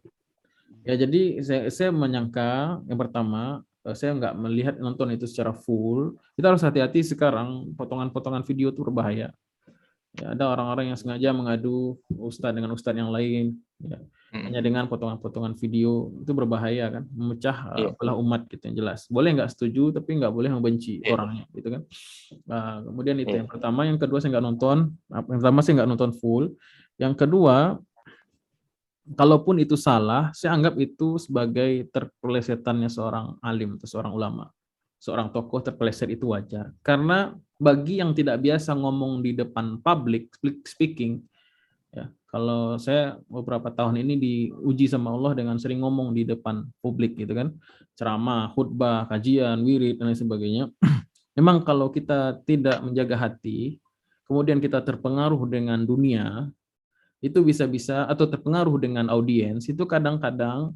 Ya jadi saya menyangka yang pertama, saya nggak melihat nonton itu secara full. Kita harus hati-hati sekarang, potongan-potongan video itu berbahaya. Ya, ada orang-orang yang sengaja mengadu ustadz dengan ustadz yang lain, ya. Hanya dengan potongan-potongan video, itu berbahaya kan, memecah belah umat gitu, yang jelas. Boleh nggak setuju, tapi nggak boleh membenci orangnya, gitu kan. Kemudian itu yang pertama, yang kedua saya nggak nonton. Yang pertama saya nggak nonton full. Yang kedua, kalaupun itu salah, saya anggap itu sebagai terpelesetannya seorang alim atau seorang ulama. Seorang tokoh terpeleset itu wajar. Karena bagi yang tidak biasa ngomong di depan public speaking, ya, kalau saya beberapa tahun ini diuji sama Allah dengan sering ngomong di depan publik gitu kan, ceramah, khutbah, kajian, wirid dan lain sebagainya. Memang kalau kita tidak menjaga hati, kemudian kita terpengaruh dengan dunia, itu bisa-bisa atau terpengaruh dengan audiens, itu kadang-kadang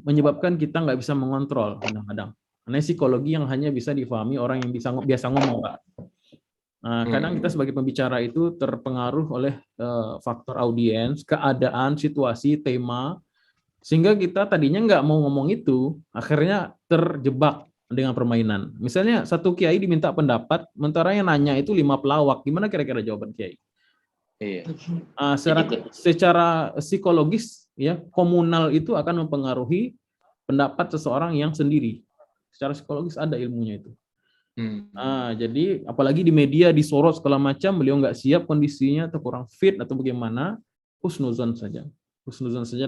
menyebabkan kita nggak bisa mengontrol kadang-kadang. Karena psikologi yang hanya bisa difahami orang yang biasa ngomong, Pak. Nah, kadang kita sebagai pembicara itu terpengaruh oleh faktor audiens, keadaan, situasi, tema, sehingga kita tadinya nggak mau ngomong itu, akhirnya terjebak dengan permainan. Misalnya satu kiai diminta pendapat, sementara yang nanya itu 5 pelawak, gimana kira-kira jawaban kiai? Secara psikologis, ya, komunal itu akan mempengaruhi pendapat seseorang yang sendiri. Secara psikologis ada ilmunya itu. Jadi apalagi di media disorot segala macam, beliau nggak siap kondisinya atau kurang fit atau bagaimana, husnuzon saja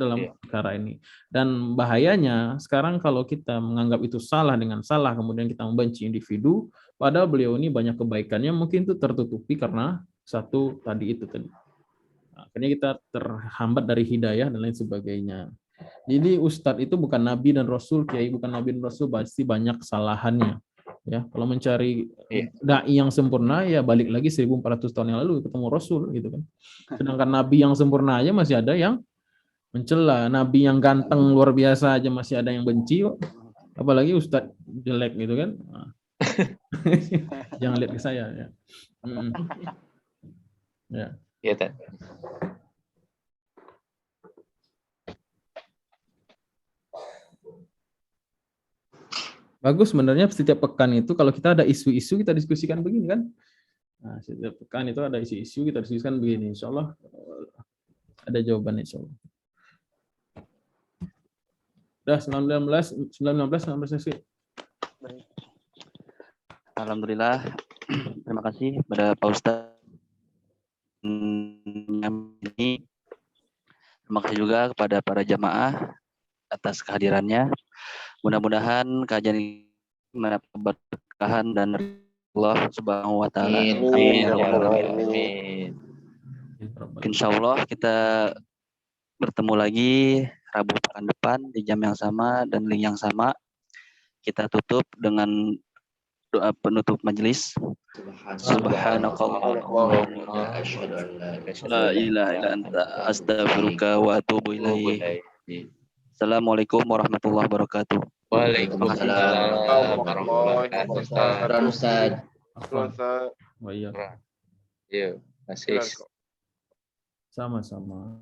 dalam perkara ini. Dan bahayanya sekarang kalau kita menganggap itu salah dengan salah, kemudian kita membenci individu, padahal beliau ini banyak kebaikannya, mungkin itu tertutupi karena satu tadi. Akhirnya kita terhambat dari hidayah dan lain sebagainya. Jadi ustadz itu bukan nabi dan rasul, kiai bukan nabi dan rasul, pasti banyak kesalahannya. Ya, kalau mencari dai yang sempurna, ya balik lagi 1400 tahun yang lalu ketemu rasul gitu kan. Sedangkan nabi yang sempurna aja masih ada yang mencela, nabi yang ganteng luar biasa aja masih ada yang benci, apalagi ustadz jelek gitu kan. Jangan lihat ke saya ya. Ya. Iya, Tan. Bagus sebenarnya setiap pekan itu kalau kita ada isu-isu kita diskusikan begini kan. Nah, setiap pekan itu ada isu-isu kita diskusikan begini. Insya Allah ada jawaban insya Allah. Udah 19 sesi. Alhamdulillah. Terima kasih kepada Pak Ustadz. Ini terima kasih juga kepada para jamaah atas kehadirannya. Mudah-mudahan kajian ini mendapat keberkahan dan Allah Subhanahu wa taala. Amin. Insyaallah kita bertemu lagi Rabu pekan depan di jam yang sama dan link yang sama. Kita tutup dengan doa penutup majelis. Subhanakallahumma la ilaha illa anta astaghfiruka wa atubu ilaik. Assalamualaikum warahmatullahi wabarakatuh. Waalaikumsalam warahmatullahi wabarakatuh. Ustaz. Iya. Masih. Sama-sama.